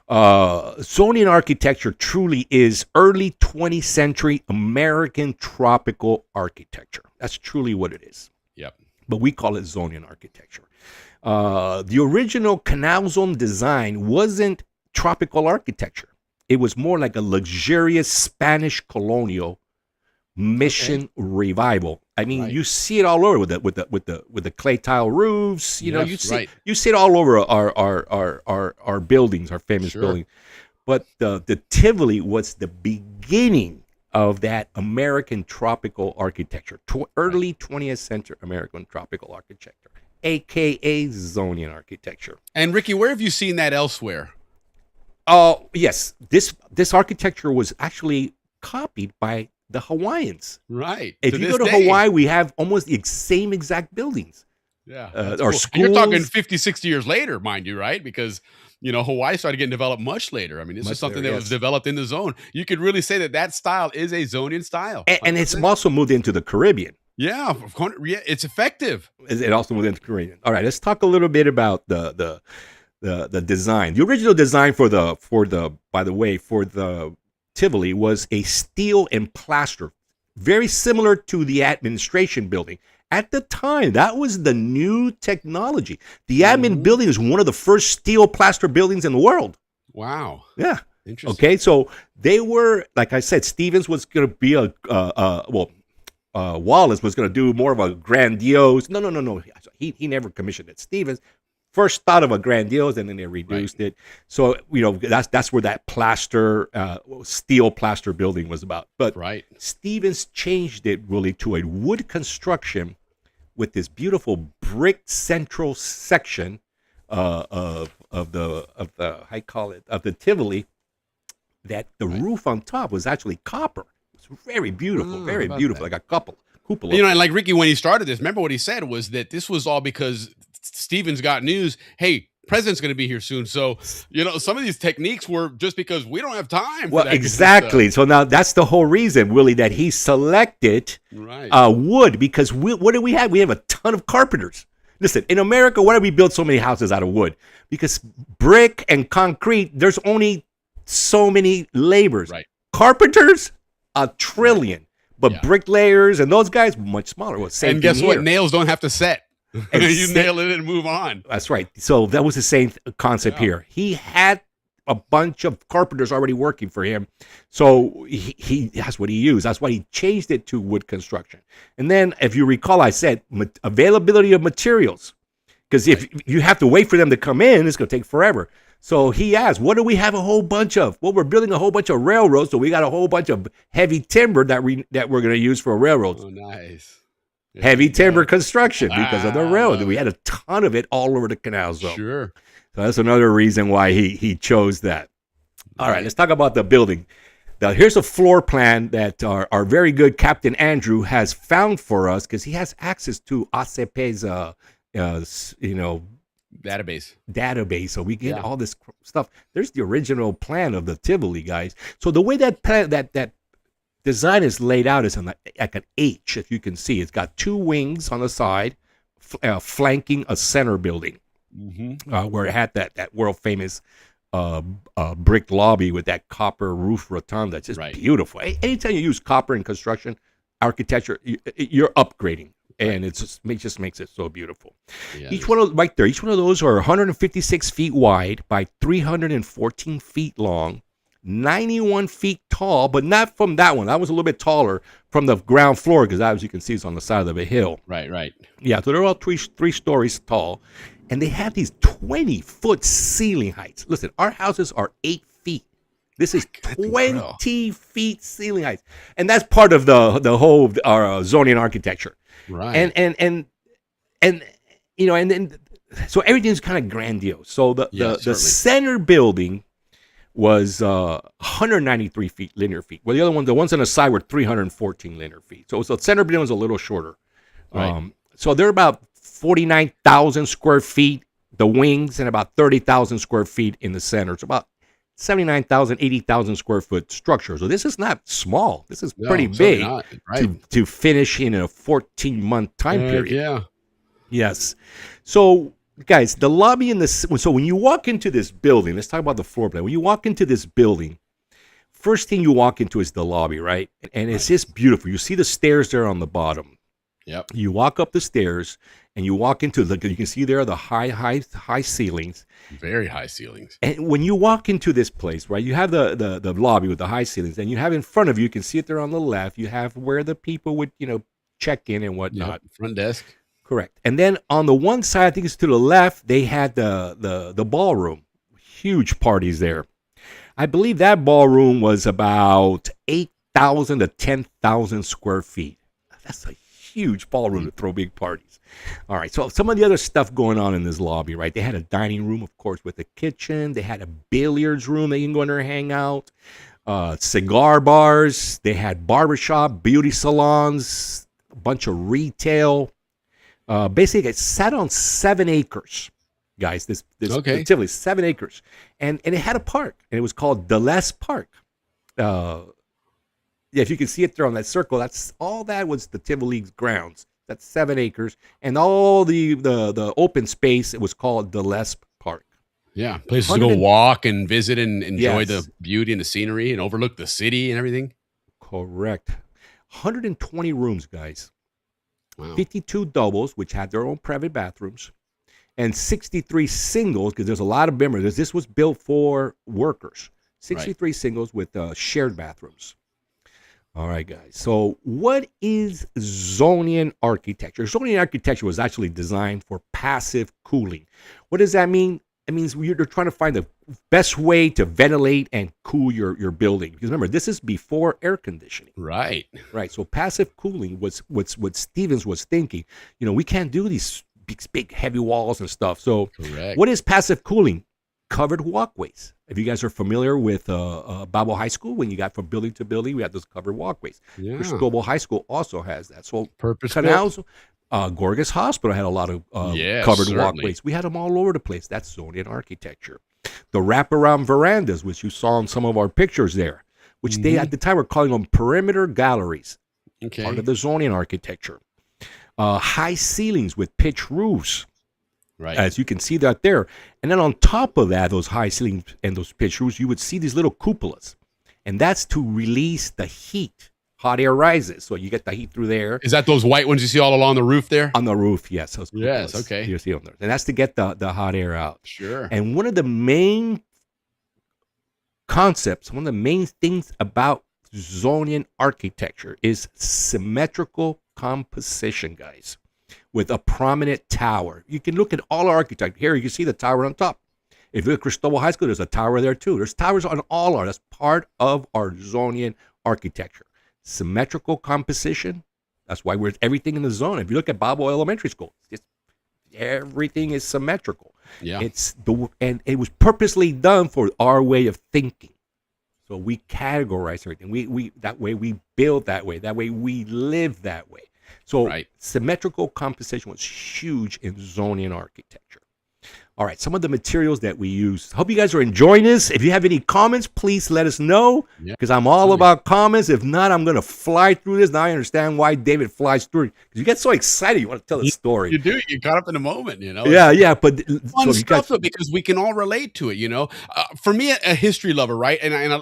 Zonian architecture truly is early 20th century American tropical architecture. That's truly what it is. Yep. But we call it Zonian architecture. The original Canal Zone design wasn't tropical architecture. It was more like a luxurious Spanish colonial mission revival. I mean, you see it all over with the clay tile roofs. You know, you see it all over our buildings, our famous buildings. But the Tivoli was the beginning of that American tropical architecture, early 20th century American tropical architecture, aka Zonian architecture. And Ricky, where have you seen that elsewhere? Yes, this architecture was actually copied by the Hawaiians. Right. If you go to Hawaii, we have almost the same exact buildings. Yeah. Our cool. schools. And you're talking 50, 60 years later, mind you, right? Because, you know, Hawaii started getting developed much later. I mean, this is something that was developed in the zone. You could really say that style is a Zonian style. And it's also moved into the Caribbean. Yeah, it's effective. It also moved into the Caribbean. All right, let's talk a little bit about the design. The original design for the Tivoli was a steel and plaster, very similar to the administration building. At the time, that was the new technology. The admin building is one of the first steel plaster buildings in the world. Wow. Yeah. Interesting. Okay, so they were, like I said, Stevens was going to be Wallace was going to do more of a grandiose. No. He never commissioned it. Stevens first thought of a grandiose, and then they reduced it. So, you know, that's where that plaster, steel plaster building was about. But Stevens changed it really to a wood construction with this beautiful brick central section of the Tivoli. That the roof on top was actually copper. It's very beautiful, like a cupola. You know, and like Ricky, when he started this, remember what he said was that this was all because Stevens got news. Hey, president's going to be here soon. So, you know, some of these techniques were just because we don't have time. Well, exactly. So now that's the whole reason, Willie, that he selected wood, because what do we have? We have a ton of carpenters. Listen, in America, why do we build so many houses out of wood? Because brick and concrete, there's only so many laborers. Carpenters, 1 trillion. But bricklayers and those guys, much smaller. Well, same and guess thing what? here. Nails don't have to set. You nail it and move on. That's right. So that was the same concept here. He had a bunch of carpenters already working for him. So he that's what he used. That's why he changed it to wood construction. And then, if you recall, I said availability of materials. Because if you have to wait for them to come in, it's going to take forever. So he asked, what do we have a whole bunch of? Well, we're building a whole bunch of railroads, so we got a whole bunch of heavy timber that we're going to use for railroads. Oh, nice. Heavy timber construction because of the railroad. We had a ton of it all over the Canal Zone. Sure. So that's another reason why he chose that. All right, let's talk about the building. Now, here's a floor plan that our very good Captain Andrew has found for us, because he has access to ACP's, database, so we get all this stuff. There's the original plan of the Tivoli, guys. So the way that plan, that design is laid out is like an H, if you can see. It's got 2 wings on the side, flanking a center building, where it had that world famous brick lobby with that copper roof rotunda. It's just beautiful. Anytime you use copper in construction architecture, you're upgrading. And it just makes it so beautiful. Yeah, each one of those are 156 feet wide by 314 feet long, 91 feet tall, but not from that one. That was a little bit taller from the ground floor, because as you can see, it's on the side of a hill. Right. Yeah, so they're all three stories tall, and they have these 20-foot ceiling heights. Listen, our houses are 8 feet. This is 20 feet ceiling heights, and that's part of the whole Zonian architecture. Right. And you know, and then so everything's kind of grandiose. So the center building was 193 feet linear feet. Well, the ones on the side were 314 linear feet. So the center building was a little shorter. Right. So they're about 49,000 square feet, the wings, and about 30,000 square feet in the center. It's about 79,000, 80,000 square foot structure. So this is not small. This is pretty big to finish in a 14-month time period. Yeah. Yes. So, guys, the lobby so when you walk into this building, let's talk about the floor plan. When you walk into this building, first thing you walk into is the lobby, right? And it's just beautiful. You see the stairs there on the bottom. Yep. You walk up the stairs and you walk into you can see there the high ceilings. Very high ceilings. And when you walk into this place, right, you have the lobby with the high ceilings, and you have in front of you can see it there on the left, you have where the people would, check in and whatnot. Yep. Front desk. Correct. And then on the one side, I think it's to the left, they had the ballroom. Huge parties there. I believe that ballroom was about 8,000 to 10,000 square feet. That's a huge ballroom to throw big parties. All right, so some of the other stuff going on in this lobby, right? They had a dining room, of course, with a kitchen. They had a billiards room that you can go in there and hang out. Cigar bars. They had barbershop, beauty salons, a bunch of retail. Basically, it sat on 7 acres, guys. This Tivoli, 7 acres, and it had a park, and it was called Deleuze Park. Yeah, if you can see it there on that circle, that's all that was the Tivoli's grounds. That's 7 acres, and all the open space, it was called Deleuze Park. Yeah, places to go walk and visit and enjoy the beauty and the scenery and overlook the city and everything. Correct. 120 rooms, guys. Wow. 52 doubles, which had their own private bathrooms, and 63 singles, because there's a lot of members. This was built for workers. 63 singles with shared bathrooms. All right, guys. So what is Zonian architecture? Zonian architecture was actually designed for passive cooling. What does that mean? It means you're trying to find the best way to ventilate and cool your building. Because remember, this is before air conditioning. Right. Right. So passive cooling was what Stevens was thinking. We can't do these big heavy walls and stuff. So what is passive cooling? Covered walkways. If you guys are familiar with Balboa High School, when you got from building to building, we had those covered walkways. Yeah. Cristobal High School also has that. So Purpose-built. Canals, Gorgas Hospital had a lot of covered walkways. We had them all over the place. That's Zonian architecture. The wraparound verandas, which you saw in some of our pictures there, which they at the time were calling them perimeter galleries. Okay. Part of the Zonian architecture. High ceilings with pitch roofs. Right. As you can see that there. And then on top of that, those high ceilings and those pitch roofs, you would see these little cupolas. And that's to release the heat. Hot air rises. So you get the heat through there. Is that those white ones you see all along the roof there? On the roof, yes. Those cupolas. Yes, okay. You see them there. And that's to get the hot air out. Sure. And one of the main concepts, one of the main things about Zonian architecture is symmetrical composition, guys. With a prominent tower. You can look at all architecture. Here you can see the tower on top. If you look at Cristobal High School, there's a tower there too. There's towers on all our. That's part of our Zonian architecture. Symmetrical composition. That's why we're everything in the zone. If you look at Balboa Elementary School, everything is symmetrical. Yeah. And it was purposely done for our way of thinking. So we categorize everything. We that way we build that way. That way we live that way. So symmetrical composition was huge in Zonian architecture. All right, some of the materials that we use. Hope you guys are enjoying this. If you have any comments, please let us know, because I'm all about comments. If not, I'm going to fly through this. Now I understand why David flies through it, because you get so excited. You want to tell the story. You do. You caught up in the moment, Yeah, but fun stuff, because we can all relate to it, For me, a history lover, right? And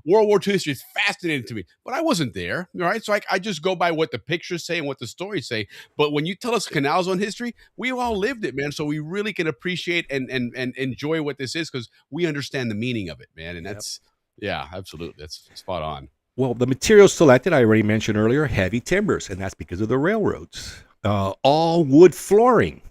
World War II history is fascinating to me, but I wasn't there, right? So I just go by what the pictures say and what the stories say. But when you tell us Canal Zone history, we all lived it, man. So we really can appreciate and enjoy what this is, because we understand the meaning of it, man. And that's absolutely, that's spot on. Well, the materials selected, I already mentioned earlier, heavy timbers, and that's because of the railroads. All wood flooring,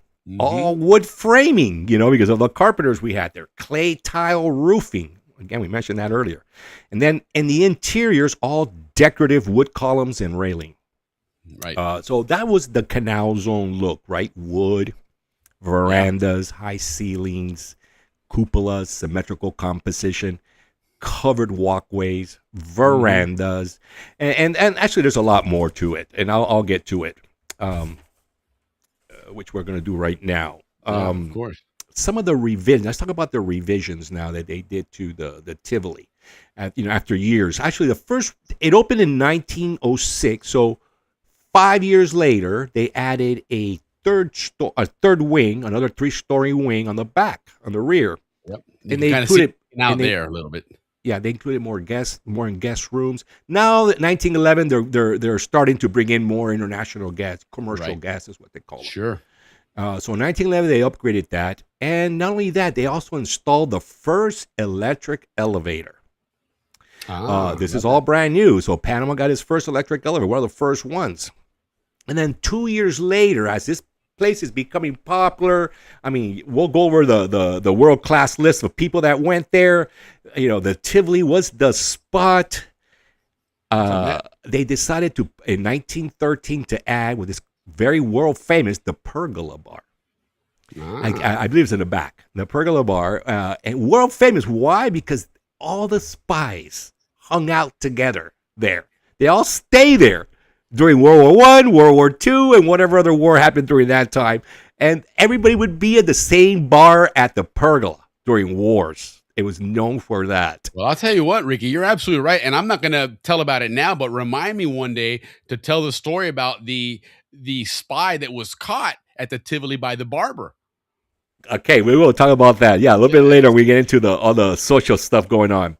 all wood framing, because of the carpenters we had there. Clay tile roofing, again, we mentioned that earlier. And then in the interiors, all decorative wood columns and railing. Right. So that was the Canal Zone look, right? Wood, verandas, high ceilings, cupolas, symmetrical composition. covered walkways, verandas, and actually there's a lot more to it, and I'll get to it, which we're going to do right now. Of course. Some of the revisions. Let's talk about the revisions now that they did to the Tivoli, after years. Actually, it opened in 1906, so 5 years later they added a third wing, another 3-story wing on the back, on the rear. Yep. And they included out there a little bit. Yeah, they included more in guest rooms. Now that 1911, they're starting to bring in more international guests, commercial guests is what they call it. Sure. So in 1911, they upgraded that, and not only that, they also installed the first electric elevator. This is all brand new. So Panama got its first electric elevator, one of the first ones. And then 2 years later, as this place is becoming popular, I mean, we'll go over the world-class list of people that went there. The Tivoli was the spot. They decided to, in 1913, to add with this very world-famous, the Pergola Bar. I believe it's in the back. The Pergola Bar. And world-famous. Why? Because all the spies hung out together there. They all stay there during World War I, World War II, and whatever other war happened during that time. And everybody would be at the same bar at the Pergola during wars. It was known for that. Well, I'll tell you what, Ricky, you're absolutely right. And I'm not going to tell about it now, but remind me one day to tell the story about the spy that was caught at the Tivoli by the barber. Okay, we will talk about that. Yeah, a little bit later we get into all the social stuff going on.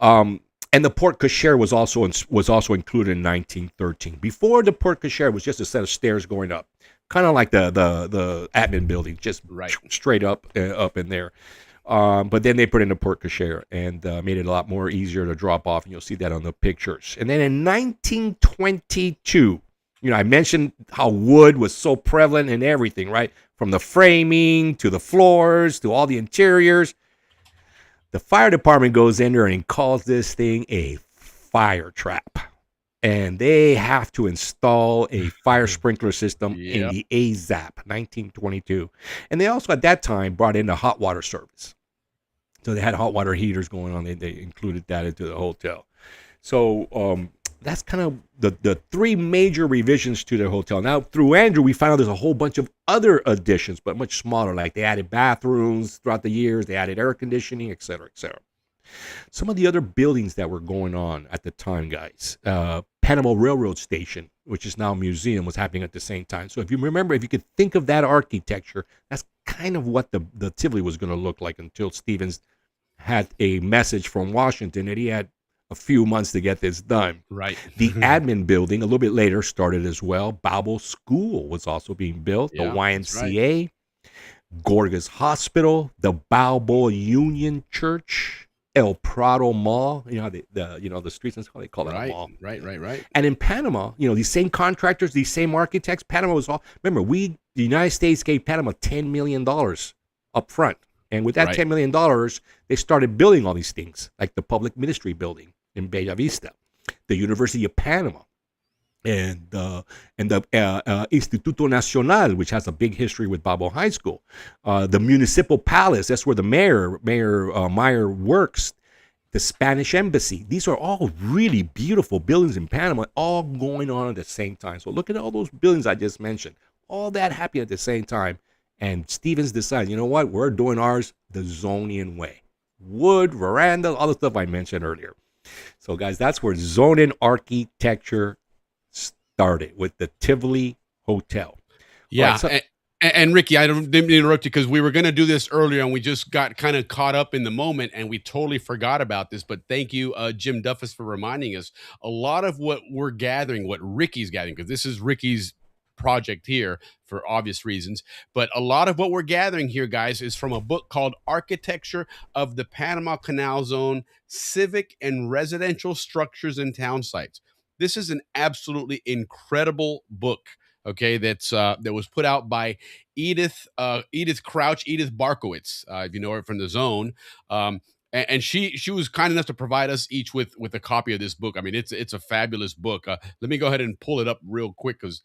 And the porte cochere was also included in 1913. Before the porte cochere was just a set of stairs going up, kind of like the admin building, just straight up in there. But then they put in the porte cochere and made it a lot more easier to drop off, and you'll see that on the pictures. And then in 1922, I mentioned how wood was so prevalent in everything, right? From the framing to the floors to all the interiors. The fire department goes in there and calls this thing a fire trap. And they have to install a fire sprinkler system in the AZAP, 1922. And they also, at that time, brought in the hot water service. So they had hot water heaters going on. They included that into the hotel. So that's kind of the three major revisions to the hotel. Now, through Andrew, we found out there's a whole bunch of other additions, but much smaller. Like they added bathrooms throughout the years. They added air conditioning, et cetera, et cetera. Some of the other buildings that were going on at the time, guys. Panama Railroad Station, which is now a museum, was happening at the same time. So if you could think of that architecture, that's kind of what the Tivoli was going to look like until Stevens had a message from Washington that he had a few months to get this done. Right. The admin building, a little bit later, started as well. Balboa School was also being built. The YMCA, Gorgas Hospital, the Balboa Union Church, El Prado Mall. The streets and how they call it a mall. Right. And in Panama, these same contractors, these same architects. Panama was all. Remember, the United States gave Panama $10 million up front. And with that $10 million, they started building all these things, like the Public Ministry Building in Bella Vista, the University of Panama, and the Instituto Nacional, which has a big history with Balboa High School, the Municipal Palace, that's where the Mayor Meyer works, the Spanish Embassy. These are all really beautiful buildings in Panama, all going on at the same time. So look at all those buildings I just mentioned, all that happening at the same time. And Stevens decided, you know what? We're doing ours the Zonian way. Wood, veranda, all the stuff I mentioned earlier. So, guys, that's where Zonian architecture started, with the Tivoli Hotel. Yeah. Right, so, and Ricky, I didn't interrupt you because we were going to do this earlier and we just got kind of caught up in the moment and we totally forgot about this. But thank you, Jim Duffus, for reminding us. A lot of what we're gathering, what Ricky's gathering, because this is Ricky's project here for obvious reasons, but a lot of what we're gathering here, guys, is from a book called Architecture of the Panama Canal Zone, Civic and Residential Structures and Town Sites. This is an absolutely incredible book, okay, that was put out by Edith Barkowitz, if you know her from the Zone. And she was kind enough to provide us each with a copy of this book. I mean, it's a fabulous book. Let me go ahead and pull it up real quick because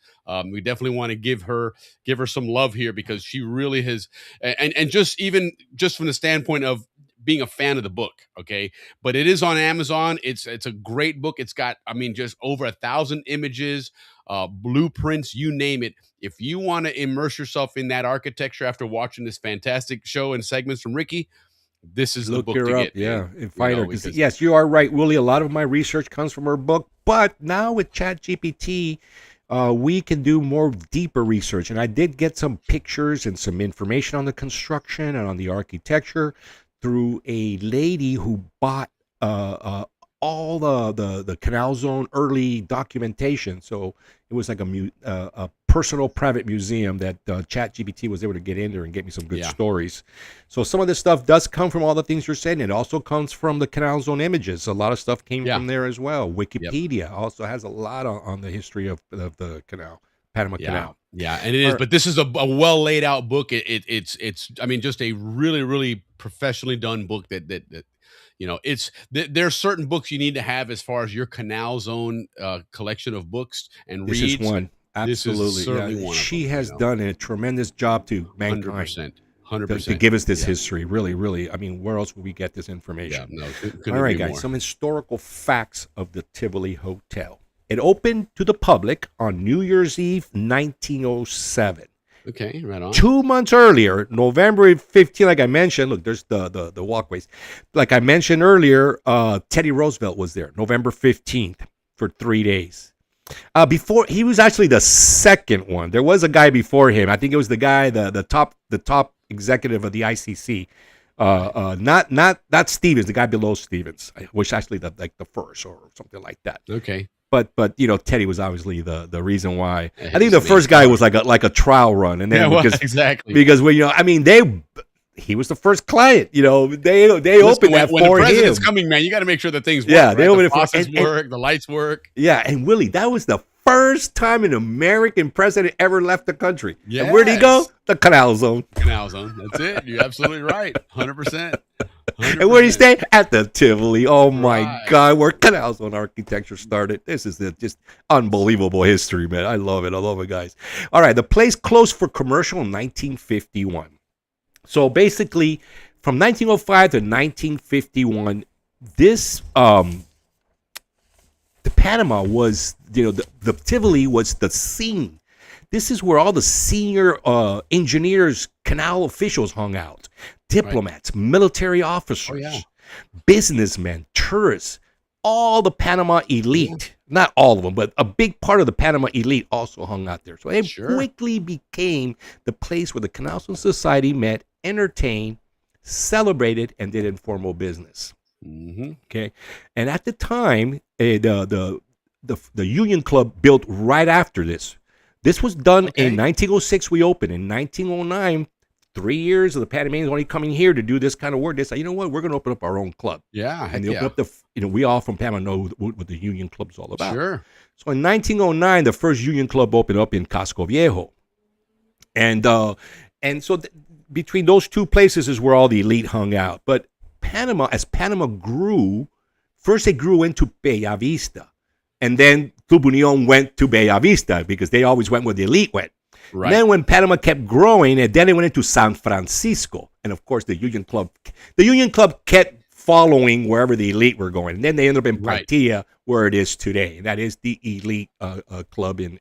we definitely want to give her some love here because she really has, and just from the standpoint of being a fan of the book. Okay, but it is on Amazon. It's a great book. It's got, I mean, just over 1,000 images, blueprints, you name it. If you want to immerse yourself in that architecture after watching this fantastic show and segments from Ricky, this is the book to get. And find her. Because yes, you are right, Willie. A lot of my research comes from her book, but now with ChatGPT, we can do more deeper research. And I did get some pictures and some information on the construction and on the architecture through a lady who bought all the Canal Zone early documentation. So it was like a personal private museum that ChatGPT was able to get in there and get me some good stories. So some of this stuff does come from all the things you're saying. It also comes from the Canal Zone images. A lot of stuff came from there as well. Wikipedia also has a lot on the history of the canal, Panama Canal. Yeah, and it is. But this is a well laid out book. It's I mean, just a really, really professionally done book that you know, there are certain books you need to have as far as your Canal Zone collection of books and this reads. Is one. Absolutely. This is certainly one she of them, has done a tremendous job to mankind. 100%. To give us this history. Really, really. I mean, where else would we get this information? Yeah, all right, guys. Some historical facts of the Tivoli Hotel. It opened to the public on New Year's Eve, 1907. Okay, right on. 2 months earlier, November 15, like I mentioned, look, there's the walkways. Like I mentioned earlier, Teddy Roosevelt was there, November 15th, for 3 days. Before, he was actually the second one. There was a guy before him. I think it was the guy, the top executive of the ICC. Not Stevens, the guy below Stevens, which actually the first or something like that. Okay. But you know, Teddy was obviously the reason why. I think the first guy was like a trial run, and then because when, you know, I mean, he was the first client. You know, they opened that when for the president's him. coming, man, you got to make sure that things work. Yeah, right? they opened it for work, the lights work. Yeah, and Willie, that was the first time an American president ever left the country. Yes. And where did he go? The Canal Zone. Canal Zone. That's it. You're absolutely right. 100%. And where did he stay? At the Tivoli. Oh my God, where Canal Zone architecture started. This is just unbelievable history, man. I love it. I love it, guys. All right, the place closed for commercial in 1951. So basically, from 1905 to 1951, this the Panama was, you know, the Tivoli was the scene. This is where all the senior engineers, canal officials hung out. Diplomats, military officers, businessmen, tourists, all the Panama elite. Not all of them, but a big part of the Panama elite also hung out there. So it quickly became the place where the Canal Zone Society met, entertained, celebrated, and did informal business. Okay, and at the time, the Union Club built right after this. This was done in 1906. We opened in 1909. 3 years of the Panamanians only coming here to do this kind of work. They say, you know what, we're going to open up our own club. Yeah, and they open up we all from Panama know what the Union Club's all about. Sure. So in 1909, the first Union Club opened up in Casco Viejo, and so between those two places is where all the elite hung out. But as Panama grew, first it grew into Bella Vista, and then Club Union went to Bella Vista because they always went where the elite went. Right. Then when Panama kept growing, and then it went into San Francisco, and of course the Union Club kept following wherever the elite were going. And then they ended up in Paitilla, where it is today. And that is the elite club in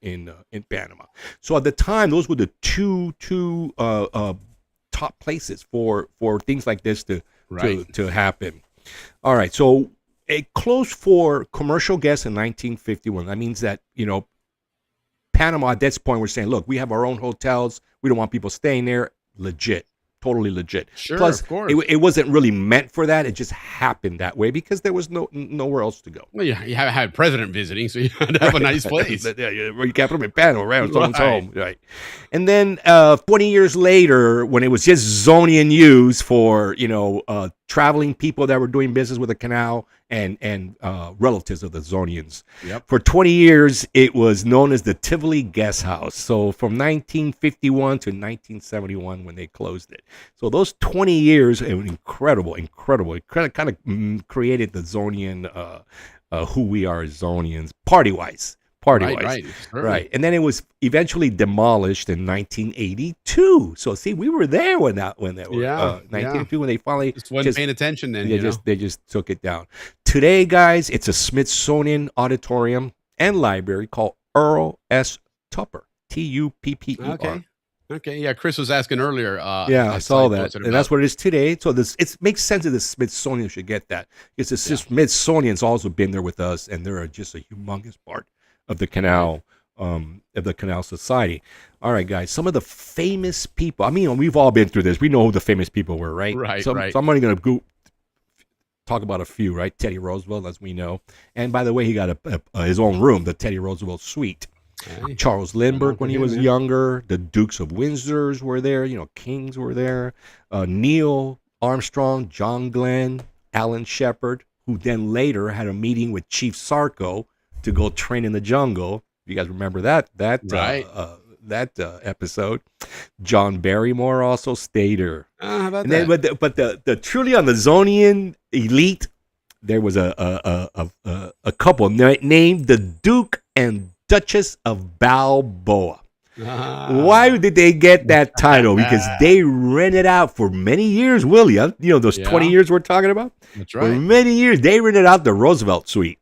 Panama. So at the time, those were the two top places for things like this to happen. All right, so it closed for commercial guests in 1951. That means that, you know, Panama at this point, we're saying, look, we have our own hotels. We don't want people staying there. Legit. Totally legit. Sure, Plus, of course. It wasn't really meant for that. It just happened that way because there was nowhere else to go. Well, you had president visiting, so you had to have a nice place. You can't put them in Panama, right? Someone's home. Right. And then 20 years later, when it was just Zonian use for, you know, traveling people that were doing business with the canal and relatives of the Zonians. Yep. For 20 years, it was known as the Tivoli Guest House. So from 1951 to 1971 when they closed it. So those 20 years, incredible. It kind of created the Zonian, who we are as Zonians, party-wise. party-wise. Right, Right. And then it was eventually demolished in 1982. So see, we were there when that were 1982 when they finally just wasn't paying attention then. They just took it down. Today, guys, it's a Smithsonian auditorium and library called Earl S. Tupper. Tupper. Okay. Yeah, Chris was asking earlier. I saw that, and that's what it is today. So it makes sense that the Smithsonian should get that. Because the Smithsonian's also been there with us, and they're just a humongous part of the Canal, Society. All right, guys, some of the famous people. I mean, we've all been through this. We know who the famous people were, right? Right. So I'm only going to talk about a few, right? Teddy Roosevelt, as we know, and by the way, he got his own room, the Teddy Roosevelt Suite. Charles Lindbergh when he was younger. The Dukes of Windsor were there. Kings were there. Neil Armstrong, John Glenn, Alan Shepard, who then later had a meeting with Chief Sarko to go train in the jungle. You guys remember that episode? John Barrymore also stayed there. How about and that? then, but the truly on the Zonian elite, there was a couple named the Duke and Duchess of Balboa. Why did they get that title? Because they rented out for many years, Willie. Those 20 years we're talking about? That's right. For many years, they rented out the Roosevelt Suite.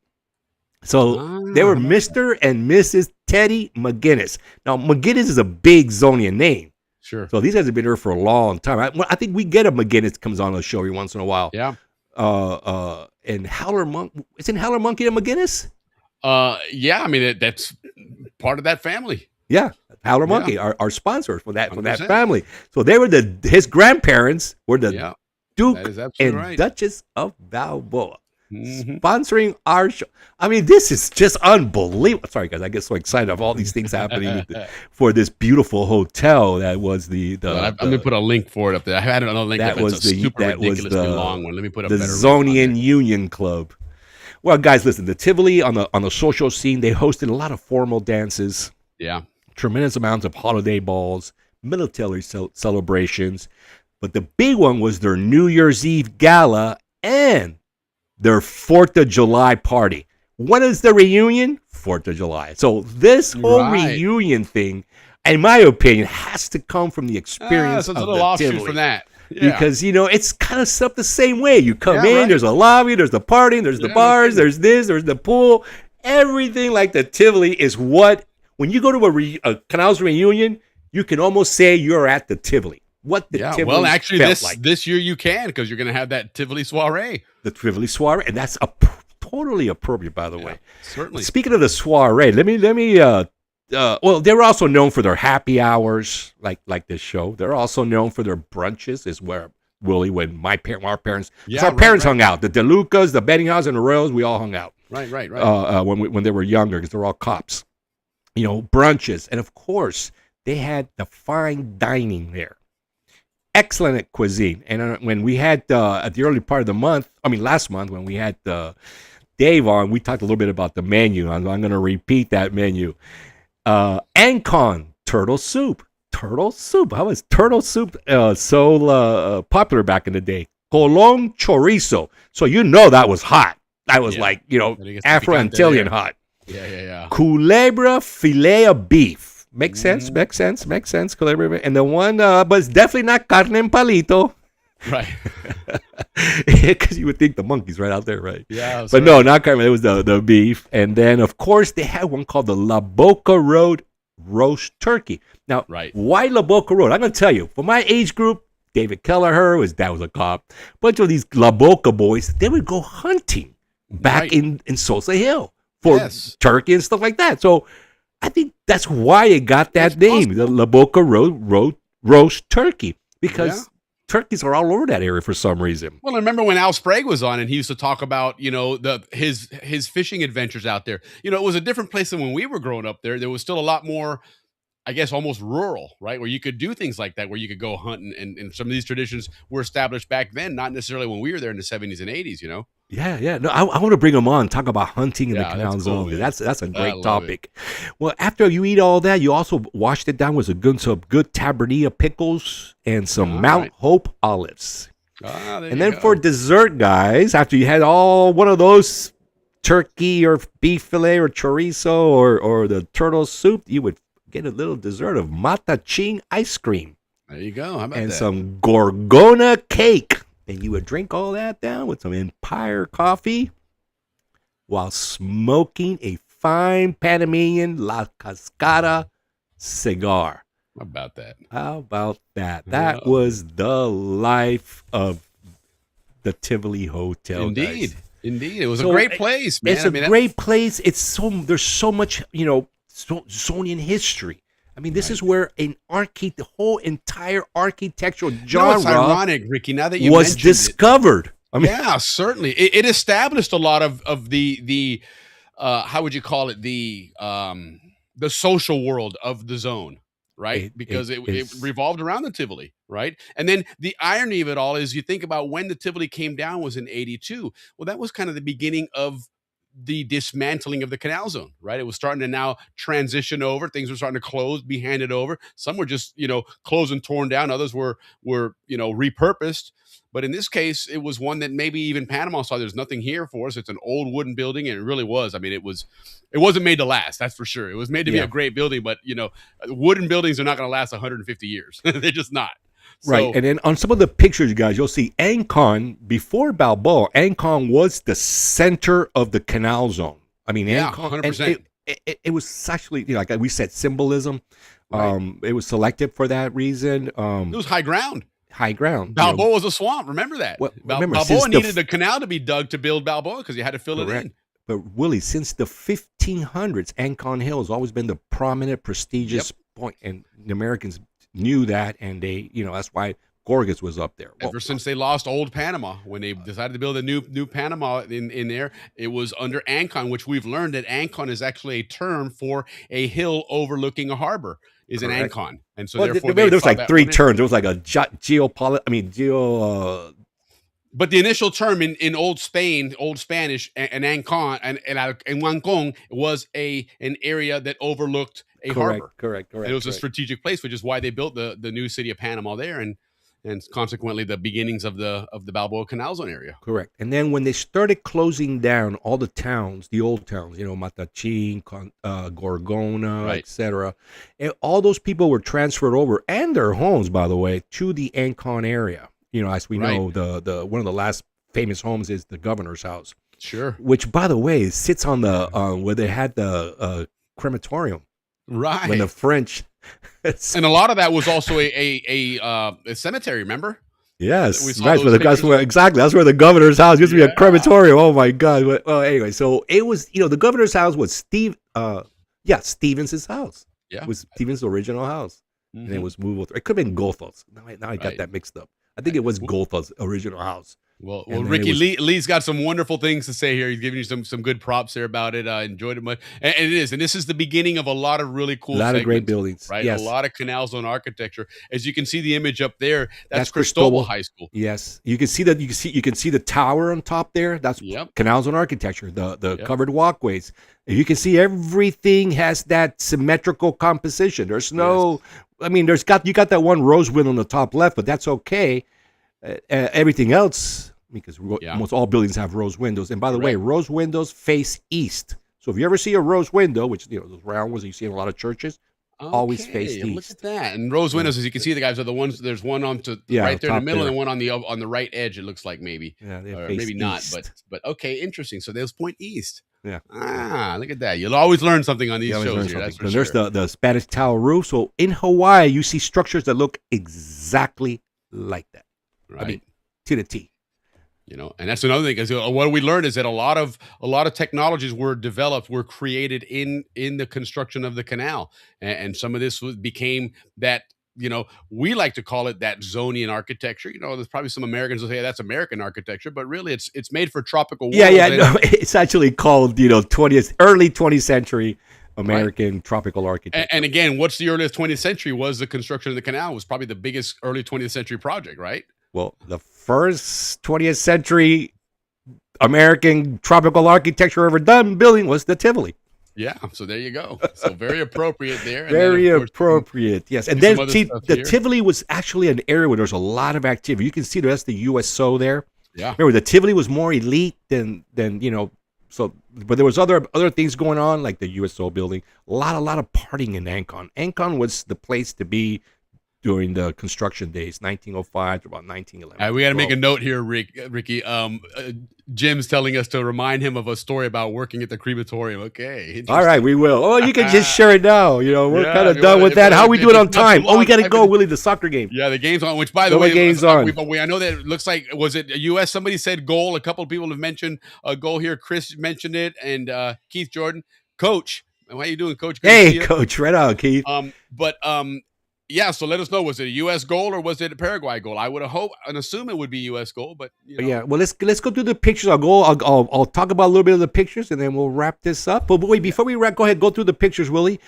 So they were Mr. and Mrs. Teddy McGinnis. Now, McGinnis is a big Zonian name. Sure. So these guys have been here for a long time. I think we get a McGinnis comes on the show every once in a while. Yeah. And Howler Monk, isn't Howler Monkey a McGinnis? Yeah, I mean that's part of that family. Yeah, Howler Monkey, our sponsor for that family. So they were his grandparents were the Duke and Duchess of Balboa, sponsoring our show. I mean, this is just unbelievable. Sorry, guys, I get so excited of all these things happening for this beautiful hotel that was let me put a link for it up there. I had another link that was ridiculously long one. Let me put a the better Zonian Union Club. Well, guys, listen, the Tivoli on the social scene, they hosted a lot of formal dances. Yeah. Tremendous amounts of holiday balls, military celebrations. But the big one was their New Year's Eve gala and their 4th of July party. When is the reunion? 4th of July. So this whole reunion thing, in my opinion, has to come from the experience so it's of a little the offshoot Tivoli. from that. Yeah. Because, it's kind of set up the same way. You come in, there's a lobby, there's the party, there's the bars, there's this, there's the pool. Everything like the Tivoli is when you go to a Canal's reunion, you can almost say you're at the Tivoli. What the Tivoli well, actually, felt this year you can, because you're going to have that Tivoli soiree. The Tivoli soiree, and that's totally appropriate, by the way. Certainly. Speaking of the soiree, let me well, they were also known for their happy hours, like this show. They're also known for their brunches, is where, Willie, when our parents, our parents hung out. The DeLucas, the Bettinghouse, and the Royals, we all hung out. Right. When they were younger, because they're all cops. Brunches. And, of course, they had the fine dining there. Excellent cuisine. And when we had, at the early part of the month, last month, when we had Dave on, we talked a little bit about the menu. I'm going to repeat that menu. Ancon turtle soup. How was turtle soup so popular back in the day? Colon chorizo. So that was hot. That was Afro-Antillian hot. Yeah. Culebra filet of beef. Makes sense. Culebra. And the one, but it's definitely not carne en palito. Right. Because you would think the monkey's right out there, right? Yeah. But no, not carne. It was the beef. And then, of course, they had one called the La Boca Road roast turkey. Now, why La Boca Road? I'm going to tell you. For my age group, David Kelleher, his dad was a cop. A bunch of these La Boca boys, they would go hunting back in Sosa Hill for turkey and stuff like that. So I think that's why it got that name, the La Boca Road roast turkey, because turkeys are all over that area for some reason. Well, I remember when Al Sprague was on, and he used to talk about his fishing adventures out there. It was a different place than when we were growing up there. There was still a lot more, I guess, almost rural, right, where you could do things like that, where you could go hunt, and some of these traditions were established back then, not necessarily when we were there in the 70s and 80s. Yeah. No, I want to bring them on, talk about hunting in the Canal Zone. Cool, that's a great topic. Well, after you eat all that, you also washed it down with some good Tabernia pickles and some Mount Hope olives. And then for dessert, guys, after you had all one of those turkey or beef fillet or chorizo or the turtle soup, you would get a little dessert of mataching ice cream. There you go. How about and that? some Gorgona cake. And you would drink all that down with some Empire coffee while smoking a fine Panamanian La Cascada cigar. How about that? How about that? That was the life of the Tivoli Hotel. Indeed. Guys. Indeed. It was a great place, man. It's a great place. There's so much, Zonian history. I mean, this is where the whole entire architectural genre it's ironic, Ricky, now that you was mentioned discovered. I mean, yeah, certainly. It established a lot of the how would you call it, the social world of the zone, right? Because it revolved around the Tivoli, right? And then the irony of it all is you think about when the Tivoli came down was in 82. Well, that was kind of the beginning of the dismantling of the Canal Zone, right? It was starting to now transition over. Things were starting to close, be handed over. Some were just, closed and torn down. Others were repurposed. But in this case, it was one that maybe even Panama saw there's nothing here for us. It's an old wooden building, and it really was. I mean, it wasn't made to last, that's for sure. It was made to be a great building, but wooden buildings are not going to last 150 years. They're just not. Right, and then on some of the pictures, you guys, you'll see Ancon, before Balboa, Ancon was the center of the Canal Zone. I mean, Ancon, 100%. It was actually, like we said, symbolism. Right. It was selected for that reason. It was high ground. High ground. Balboa was a swamp. Remember that. Balboa needed the canal to be dug to build Balboa because you had to fill it in. But Willie, since the 1500s, Ancon Hill has always been the prominent, prestigious point, and the Americans knew that, and they, that's why Gorgas was up there. Ever since they lost Old Panama, when they decided to build a new Panama in there, it was under Ancon, which we've learned that Ancon is actually a term for a hill overlooking a harbor. Is an Ancon, and so therefore there was like three terms. There was like a But the initial term in Old Spanish, an Ancon and Huancon was an area that overlooked a harbor. Correct. And it was a strategic place, which is why they built the new city of Panama there, and consequently the beginnings of the Balboa Canal Zone area. Correct. And then when they started closing down all the towns, the old towns, Matachin, Gorgona, etc., and all those people were transferred over, and their homes, by the way, to the Ancon area. As we know, the one of the last famous homes is the governor's house. Sure. Which, by the way, sits on the where they had the crematorium. Right. When the French. And a lot of that was also a cemetery, remember? Yes, right. That's where the governor's house used to be a crematorium. Oh my God! Well, anyway, so it was. The governor's house was Stevens's house. Yeah, it was Stevens' original house, and it was moved. It could have been Gotha's. Now I got that mixed up. I think it was Gotha's original house. Well, Ricky, Lee's got some wonderful things to say here. He's giving you some good props there about it. I enjoyed it much, and it is. And this is the beginning of a lot of really cool, of great buildings, right? Yes. A lot of Canal Zone architecture. As you can see, the image up there, that's Cristobal High School. Yes, you can see that. You can see the tower on top there. That's Canal Zone architecture. The covered walkways. You can see everything has that symmetrical composition. There's no. I mean, you got that one rose window on the top left, but that's okay. Everything else, because almost all buildings have rose windows. And by the way, rose windows face east. So if you ever see a rose window, which those round ones you see in a lot of churches, always face east. Look at that. And rose windows, as you can see, the guys are the ones. There's one right there in the middle, and one on the right edge. It looks like maybe, or maybe not. But okay, interesting. So those point east. Yeah. Look at that. You'll always learn something on these shows here. That's for sure. There's the Spanish tower roof. So in Hawaii, you see structures that look exactly like that. Right. I mean, to the T. And that's another thing, because what we learned is that a lot of technologies were created in the construction of the canal, and some of this became that. We like to call it that Zonian architecture. There's probably some Americans will say that's American architecture, but really it's made for tropical worlds. No, it's actually called early 20th century American tropical architecture. And again, what's the earliest 20th century was the construction of the canal was probably the biggest early 20th century project, right? Well, the first 20th century American tropical architecture ever done building was the Tivoli. Yeah, so there you go. So very appropriate there. Very appropriate, yes. And then the Tivoli was actually an area where there's a lot of activity. You can see that's the USO there. Yeah. Remember, the Tivoli was more elite than but there was other things going on, like the USO building. A lot of partying in Ancon. Ancon was the place to be during the construction days, 1905 to about 1911. We got to make a note here, Ricky. Jim's telling us to remind him of a story about working at the crematorium. Okay. All right, we will. Oh, you can just share it now. You know, we're kind of done with that. How we do it on time? Oh, we got to go, Willie, the soccer game. Yeah, the game's on, which, by the way, game's on. I know that it looks like, was it a U.S.? Somebody said goal. A couple of people have mentioned a goal here. Chris mentioned it, and Keith Jordan. Coach, how you doing, Coach? Good Hey, Coach. Right on, Keith. Yeah, so let us know. Was it a U.S. goal or was it a Paraguay goal? I would have hoped and assume it would be U.S. goal, but you know. Yeah. Well, let's go through the pictures. I'll talk about a little bit of the pictures, and then we'll wrap this up. But wait, before we wrap, go ahead, go through the pictures, Willie.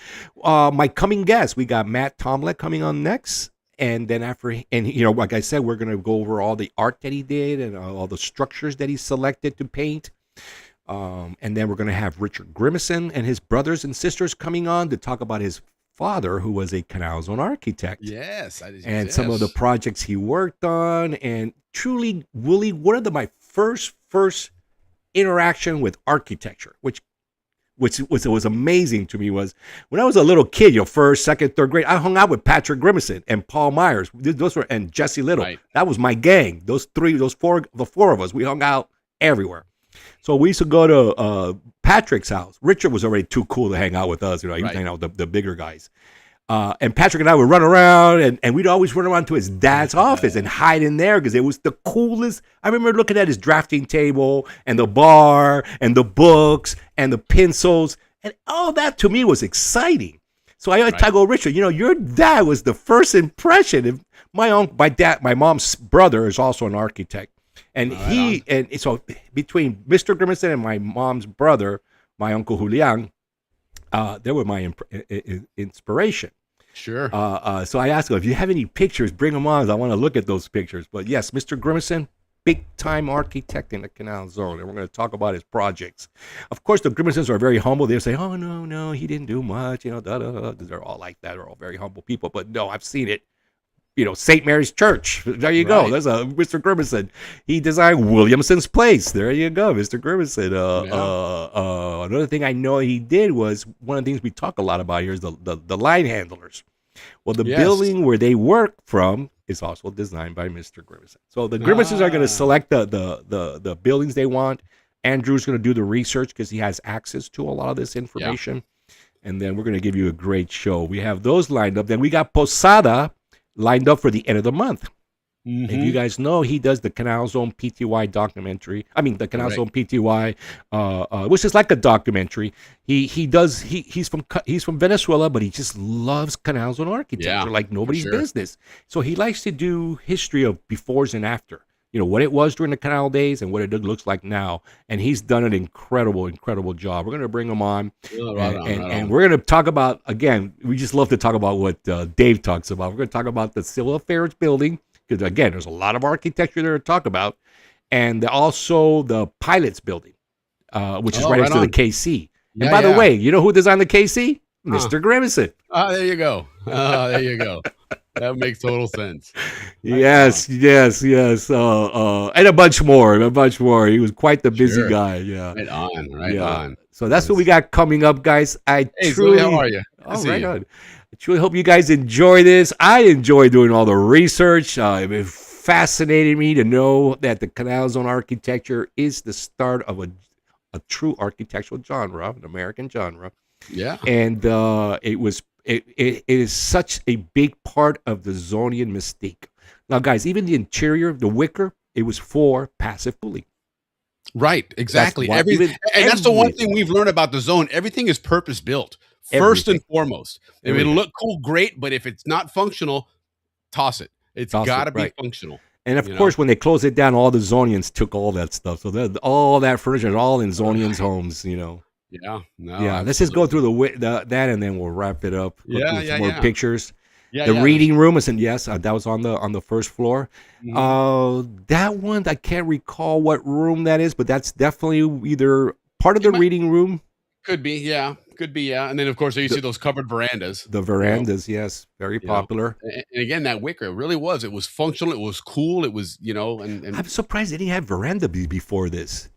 My coming guest, we got Matt Tomlett coming on next, and then like I said, we're gonna go over all the art that he did and all the structures that he selected to paint. And then we're gonna have Richard Grimison and his brothers and sisters coming on to talk about his father, who was a Canal Zone architect. Yes. And some of the projects he worked on. And truly, Willie, one of my first interaction with architecture, which was amazing to me, was when I was a little kid, first, second, third grade, I hung out with Patrick Grimison and Paul Myers. And Jesse Little. Right. That was my gang. The four of us, we hung out everywhere. So we used to go to Patrick's house. Richard was already too cool to hang out with us. He was hanging out with the bigger guys. And Patrick and I would run around, and we'd always run around to his dad's office and hide in there because it was the coolest. I remember looking at his drafting table and the bar and the books and the pencils, and all that to me was exciting. So I go, Richard, your dad was the first impression. My mom's brother is also an architect. And so between Mr. Grimison and my mom's brother, my Uncle Julian, they were my inspiration. Sure. So I asked him, if you have any pictures, bring them on. I want to look at those pictures. But yes, Mr. Grimison, big-time architect in the Canal Zone, and we're going to talk about his projects. Of course, the Grimisons are very humble. They'll say, oh, no, he didn't do much. They're all like that. They're all very humble people. But no, I've seen it. St. Mary's Church. There you go. There's a Mr. Grimison. He designed Williamson's Place. There you go, Mr. Grimison. Another thing I know he did was, one of the things we talk a lot about here is the line handlers. Well, the building where they work from is also designed by Mr. Grimison. So the Grimisons are going to select the buildings they want. Andrew's going to do the research because he has access to a lot of this information. Yeah. And then we're going to give you a great show. We have those lined up. Then we got Posada lined up for the end of the month. Mm-hmm. If you guys know, he does the Canal Zone PTY documentary. I mean, the Canal Zone PTY, which is like a documentary. He's from Venezuela, but he just loves Canal Zone architecture like nobody's business. So he likes to do history of befores and after. What it was during the canal days and what it looks like now. And he's done an incredible job. We're going to bring him on. And we're going to talk about, again, we just love to talk about what Dave talks about. We're going to talk about the Civil Affairs building, because, again, there's a lot of architecture there to talk about. And also the Pilots building, which is right next to the KC. And by the way, you know who designed the KC? Mr. Grimison. There you go. There you go. That makes total sense. Yes. And a bunch more. He was quite the busy guy. Yeah. Right on. So that's what we got coming up, guys. Hey, Julie, how are you? Right on. I truly hope you guys enjoy this. I enjoy doing all the research. It fascinated me to know that the Canal Zone architecture is the start of a true architectural genre, an American genre. Yeah. And it is such a big part of the Zonian mystique. Now, guys, even the interior, the wicker, it was for passive cooling. Right, exactly. That's the one thing we've learned about the Zone. Everything is purpose built, first and foremost. If it'll look cool, great, but if it's not functional, toss it. It's got to be functional. And of course, when they closed it down, all the Zonians took all that stuff. So all that furniture is all in Zonians' homes, Yeah. Let's just go through that, and then we'll wrap it up. More pictures. The reading room is that was on the first floor. Mm-hmm. That one, I can't recall what room that is, but that's definitely either part of the reading room. Could be, yeah. And then of course you see those covered verandas. The verandas, yes, very popular. And again, that wicker, it really was. It was functional. It was cool. It was, and I'm surprised they didn't have veranda before this.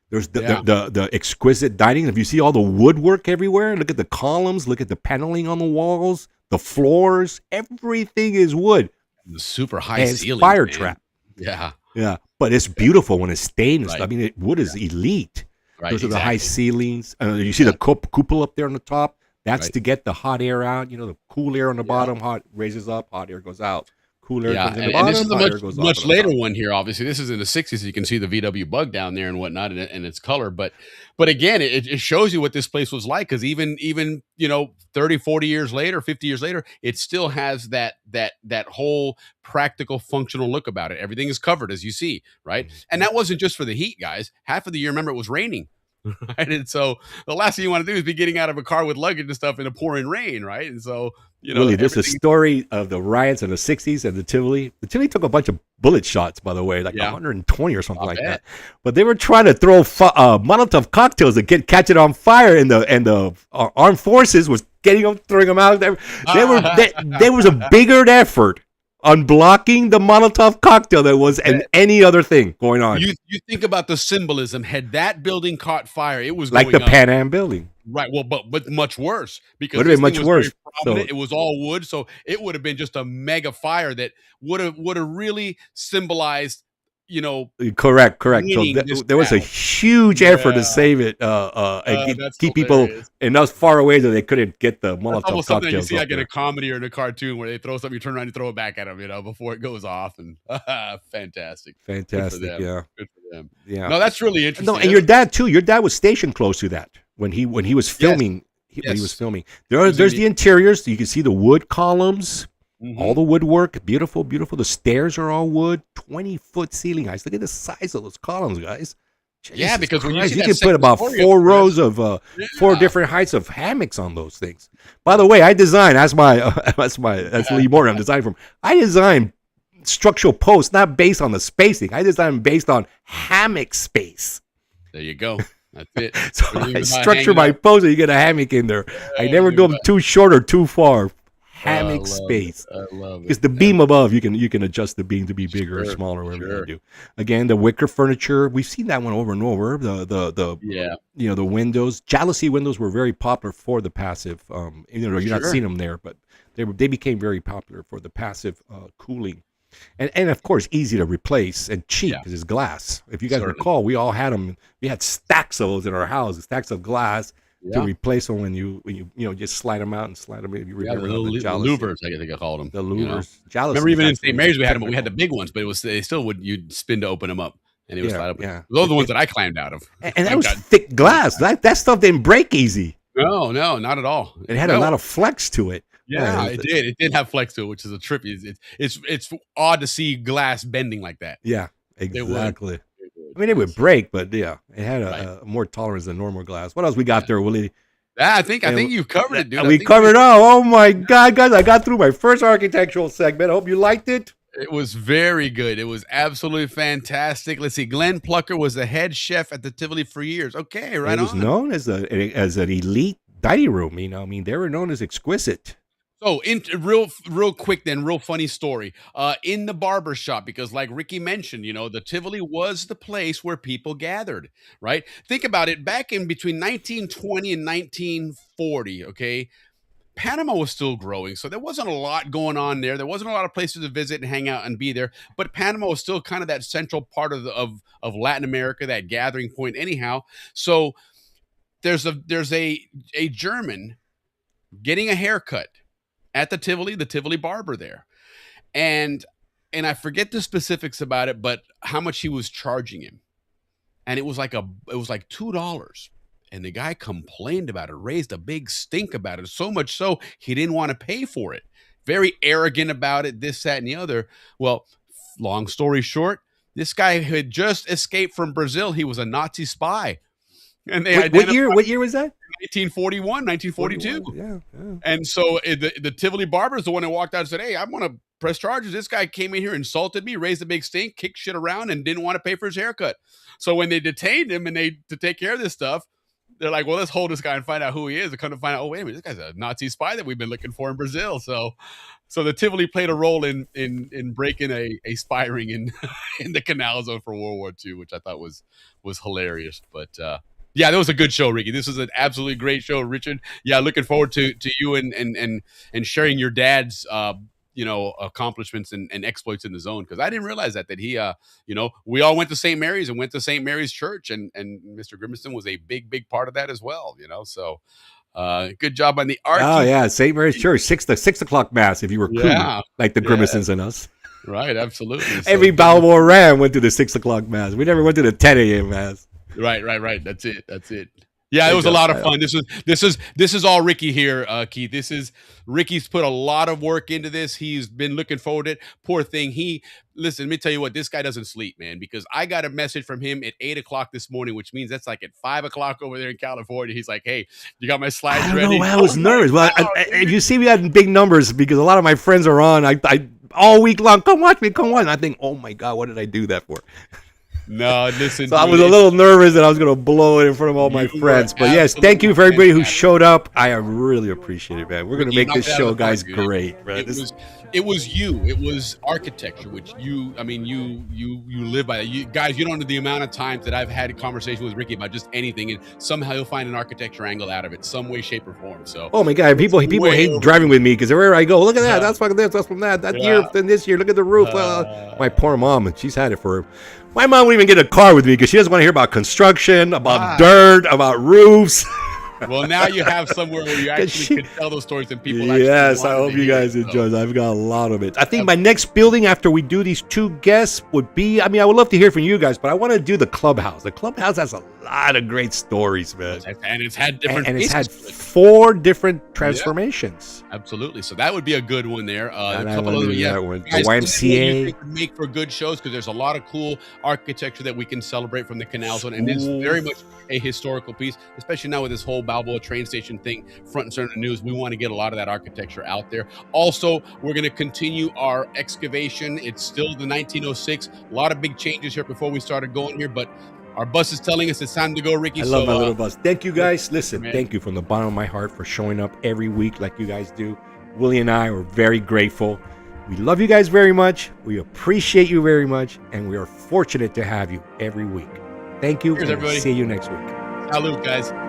There's the exquisite dining. If you see all the woodwork everywhere, look at the columns, look at the paneling on the walls, the floors, everything is wood. The super high and ceiling, fire man. trap. Yeah. Yeah, but it's beautiful when it's stainless. Right. I mean, wood is elite. Right, Those are the high exactly. ceilings. You see the cupola up there on the top. That's Right. to get the hot air out. You know, the cool air on the bottom, hot raises up, hot air goes out. Cool air comes in the and this bottom, is a hot air much, goes much up. on the later top. one here. Obviously, this is in the 60s. You can see the VW Bug down there and whatnot, and its color. But again, it shows you what this place was like, because even 30, 40 years later, 50 years later, it still has that whole practical, functional look about it. Everything is covered, as you see, right? And that wasn't just for the heat, guys. Half of the year, remember, it was raining. Right. And so the last thing you want to do is be getting out of a car with luggage and stuff in a pouring rain, right? And so, Willie, there's a story of the riots in the 60s and the Tivoli. The Tivoli took a bunch of bullet shots, by the way, like 120 or something like that. But they were trying to throw Molotov cocktails to catch it on fire, and the armed forces was throwing them out. There was a bigger effort on blocking the Molotov cocktail than was any other thing going on. You think about the symbolism. Had that building caught fire, it was like going the up. Pan Am building. Right. Well, but much worse, because Would have this been thing much was very worse. prominent. So- It was all wood, so it would have been just a mega fire that would have really symbolized, Correct. So winning this there was a battle. huge effort to save it and that's keep people enough far away that they couldn't get the That's Molotov almost something you cocktails see up like in there. a comedy or in a cartoon where they throw something, you turn around, you throw it back at them, before it goes off, and fantastic. Good for Fantastic, them. yeah. Good for them. Yeah. No, that's really interesting. No, and your dad too. Your dad was stationed close to that when he was filming. When he was filming, there's the interiors. You can see the wood columns, all the woodwork, beautiful. The stairs are all wood. 20-foot ceiling heights. Look at the size of those columns, guys. Yeah, Jesus because when you Christ, see you that can put about second 4 story up rows of 4 different heights of hammocks on those things. By the way, I designed. That's Lee Morgan. I'm designing from. I designed structural posts not based on the spacing. I designed based on hammock space. There you go. That's it. So When you're I not structure hanging my out- post and you get a hammock in there. I never do them too short or too far. Hammock space. I love it. Because the beam above, you can adjust the beam to be bigger or smaller, whatever you do. Again, the wicker furniture, we've seen that one over and over. The windows, jalousie windows were very popular for the passive. You're not seeing them there, but they became very popular for the passive cooling. And of course, easy to replace and cheap because it's glass. If you guys recall, we all had them. We had stacks of those in our house, stacks of glass to replace them when you just slide them out and slide them in. You Yeah, the remember little the jalousie. louvers, I think I called them. The louvers. Jalousie Remember, even is in St. actually Mary's, we had them, but we had technical. the big ones, but they still you'd spin to open them up, and it would Yeah, slide up. yeah. Those are the ones that I climbed out of. And that was thick glass. That stuff didn't break easy. No, not at all. It had a lot of flex to it. Yeah, it did. It did have flex to it, which is a trip. It's odd to see glass bending like that. Yeah, It would. exactly. I mean, it would break, but yeah, it had a more tolerance than normal glass. What else we got there, Willie? Yeah, I think you've covered it, dude. We covered all. Oh my God, guys! I got through my first architectural segment. I hope you liked it. It was very good. It was absolutely fantastic. Let's see. Glenn Plucker was the head chef at the Tivoli for years. Okay, right It was on. known as an elite dining room. I mean, they were known as exquisite. So, real quick, then, real funny story. In the barber shop, because like Ricky mentioned, the Tivoli was the place where people gathered, right? Think about it. Back in between 1920 and 1940, okay, Panama was still growing, so there wasn't a lot going on there. There wasn't a lot of places to visit and hang out and be there. But Panama was still kind of that central part of Latin America, that gathering point. Anyhow, so there's a German getting a haircut at the Tivoli barber there. And I forget the specifics about it, but how much he was charging him. And it was like $2. And the guy complained about it, raised a big stink about it, so much so he didn't want to pay for it. Very arrogant about it, this, that, and the other. Well, long story short, this guy had just escaped from Brazil. He was a Nazi spy. And they What year was that? 1941, 1942. 41, yeah. And so the Tivoli barber is the one that walked out and said, "Hey, I want to press charges. This guy came in here, insulted me, raised a big stink, kicked shit around, and didn't want to pay for his haircut." So when they detained him to take care of this stuff, they're like, well, let's hold this guy and find out who he is. And come to find out, oh, wait a minute, this guy's a Nazi spy that we've been looking for in Brazil. So the Tivoli played a role in breaking a spy ring in in the Canal Zone for World War II, which I thought was hilarious. But yeah, that was a good show, Ricky. This was an absolutely great show, Richard. Yeah, looking forward to you and sharing your dad's accomplishments and exploits in the zone, because I didn't realize that he we all went to St. Mary's and went to St. Mary's Church, and Mr. Grimston was a big part of that as well. So good job on the art. Oh yeah, St. Mary's Church, 6 o'clock mass. If you were cool, like the Grimsons and us. Right, absolutely. Every Balboa Ram went to the 6 o'clock mass. We never went to the 10 a.m. mass. Right. That's it. Yeah, it was a lot of fun. This is all Ricky here, Keith. Ricky's put a lot of work into this. He's been looking forward to it. Poor thing. Listen, let me tell you what, this guy doesn't sleep, man, because I got a message from him at 8 o'clock this morning, which means that's like at 5 o'clock over there in California. He's like, hey, you got my slides ready? I was nervous. Well, you see, we had big numbers because a lot of my friends are on. I all week long, come watch me, come on. I think, oh my God, what did I do that for? No, listen. So I was a little nervous that I was going to blow it in front of all my friends. But yes, thank you for everybody who showed up. I really appreciate it, man. We're going to make this show, guys, great. Right? It was you. It was architecture, which you live by. You guys, you don't know the amount of times that I've had a conversation with Ricky about just anything, and somehow you'll find an architecture angle out of it, some way, shape, or form. So, oh my God, people hate driving with me because everywhere I go, look at that. That's from this. That's from that. That year, then this year, look at the roof. My poor mom, she's had it for. My mom won't even get a car with me because she doesn't want to hear about construction, about dirt, about roofs. Well, now you have somewhere where you actually can tell those stories and people actually Yes, I hope you guys enjoy it. I've got a lot of it. I think my next building after we do these two guests would be, I would love to hear from you guys, but I want to do the clubhouse. The clubhouse has a lot of great stories, man. And it's had different and it's had 4 different transformations. Yeah, absolutely. So that would be a good one there. A couple of that one. The YMCA. Make for good shows because there's a lot of cool architecture that we can celebrate from the Canal Zone, and it's very much a historical piece, especially now with this whole Balboa train station thing front and center in the news. We want to get a lot of that architecture out there. Also, we're going to continue our excavation. It's still the 1906. A lot of big changes here before we started going here, but our bus is telling us it's time to go, Ricky. I love my little bus. Thank you, guys. Listen, thank you from the bottom of my heart for showing up every week like you guys do. Willie and I are very grateful. We love you guys very much. We appreciate you very much, and we are fortunate to have you every week. Thank you. Cheers, and everybody. See you next week. Salute, guys.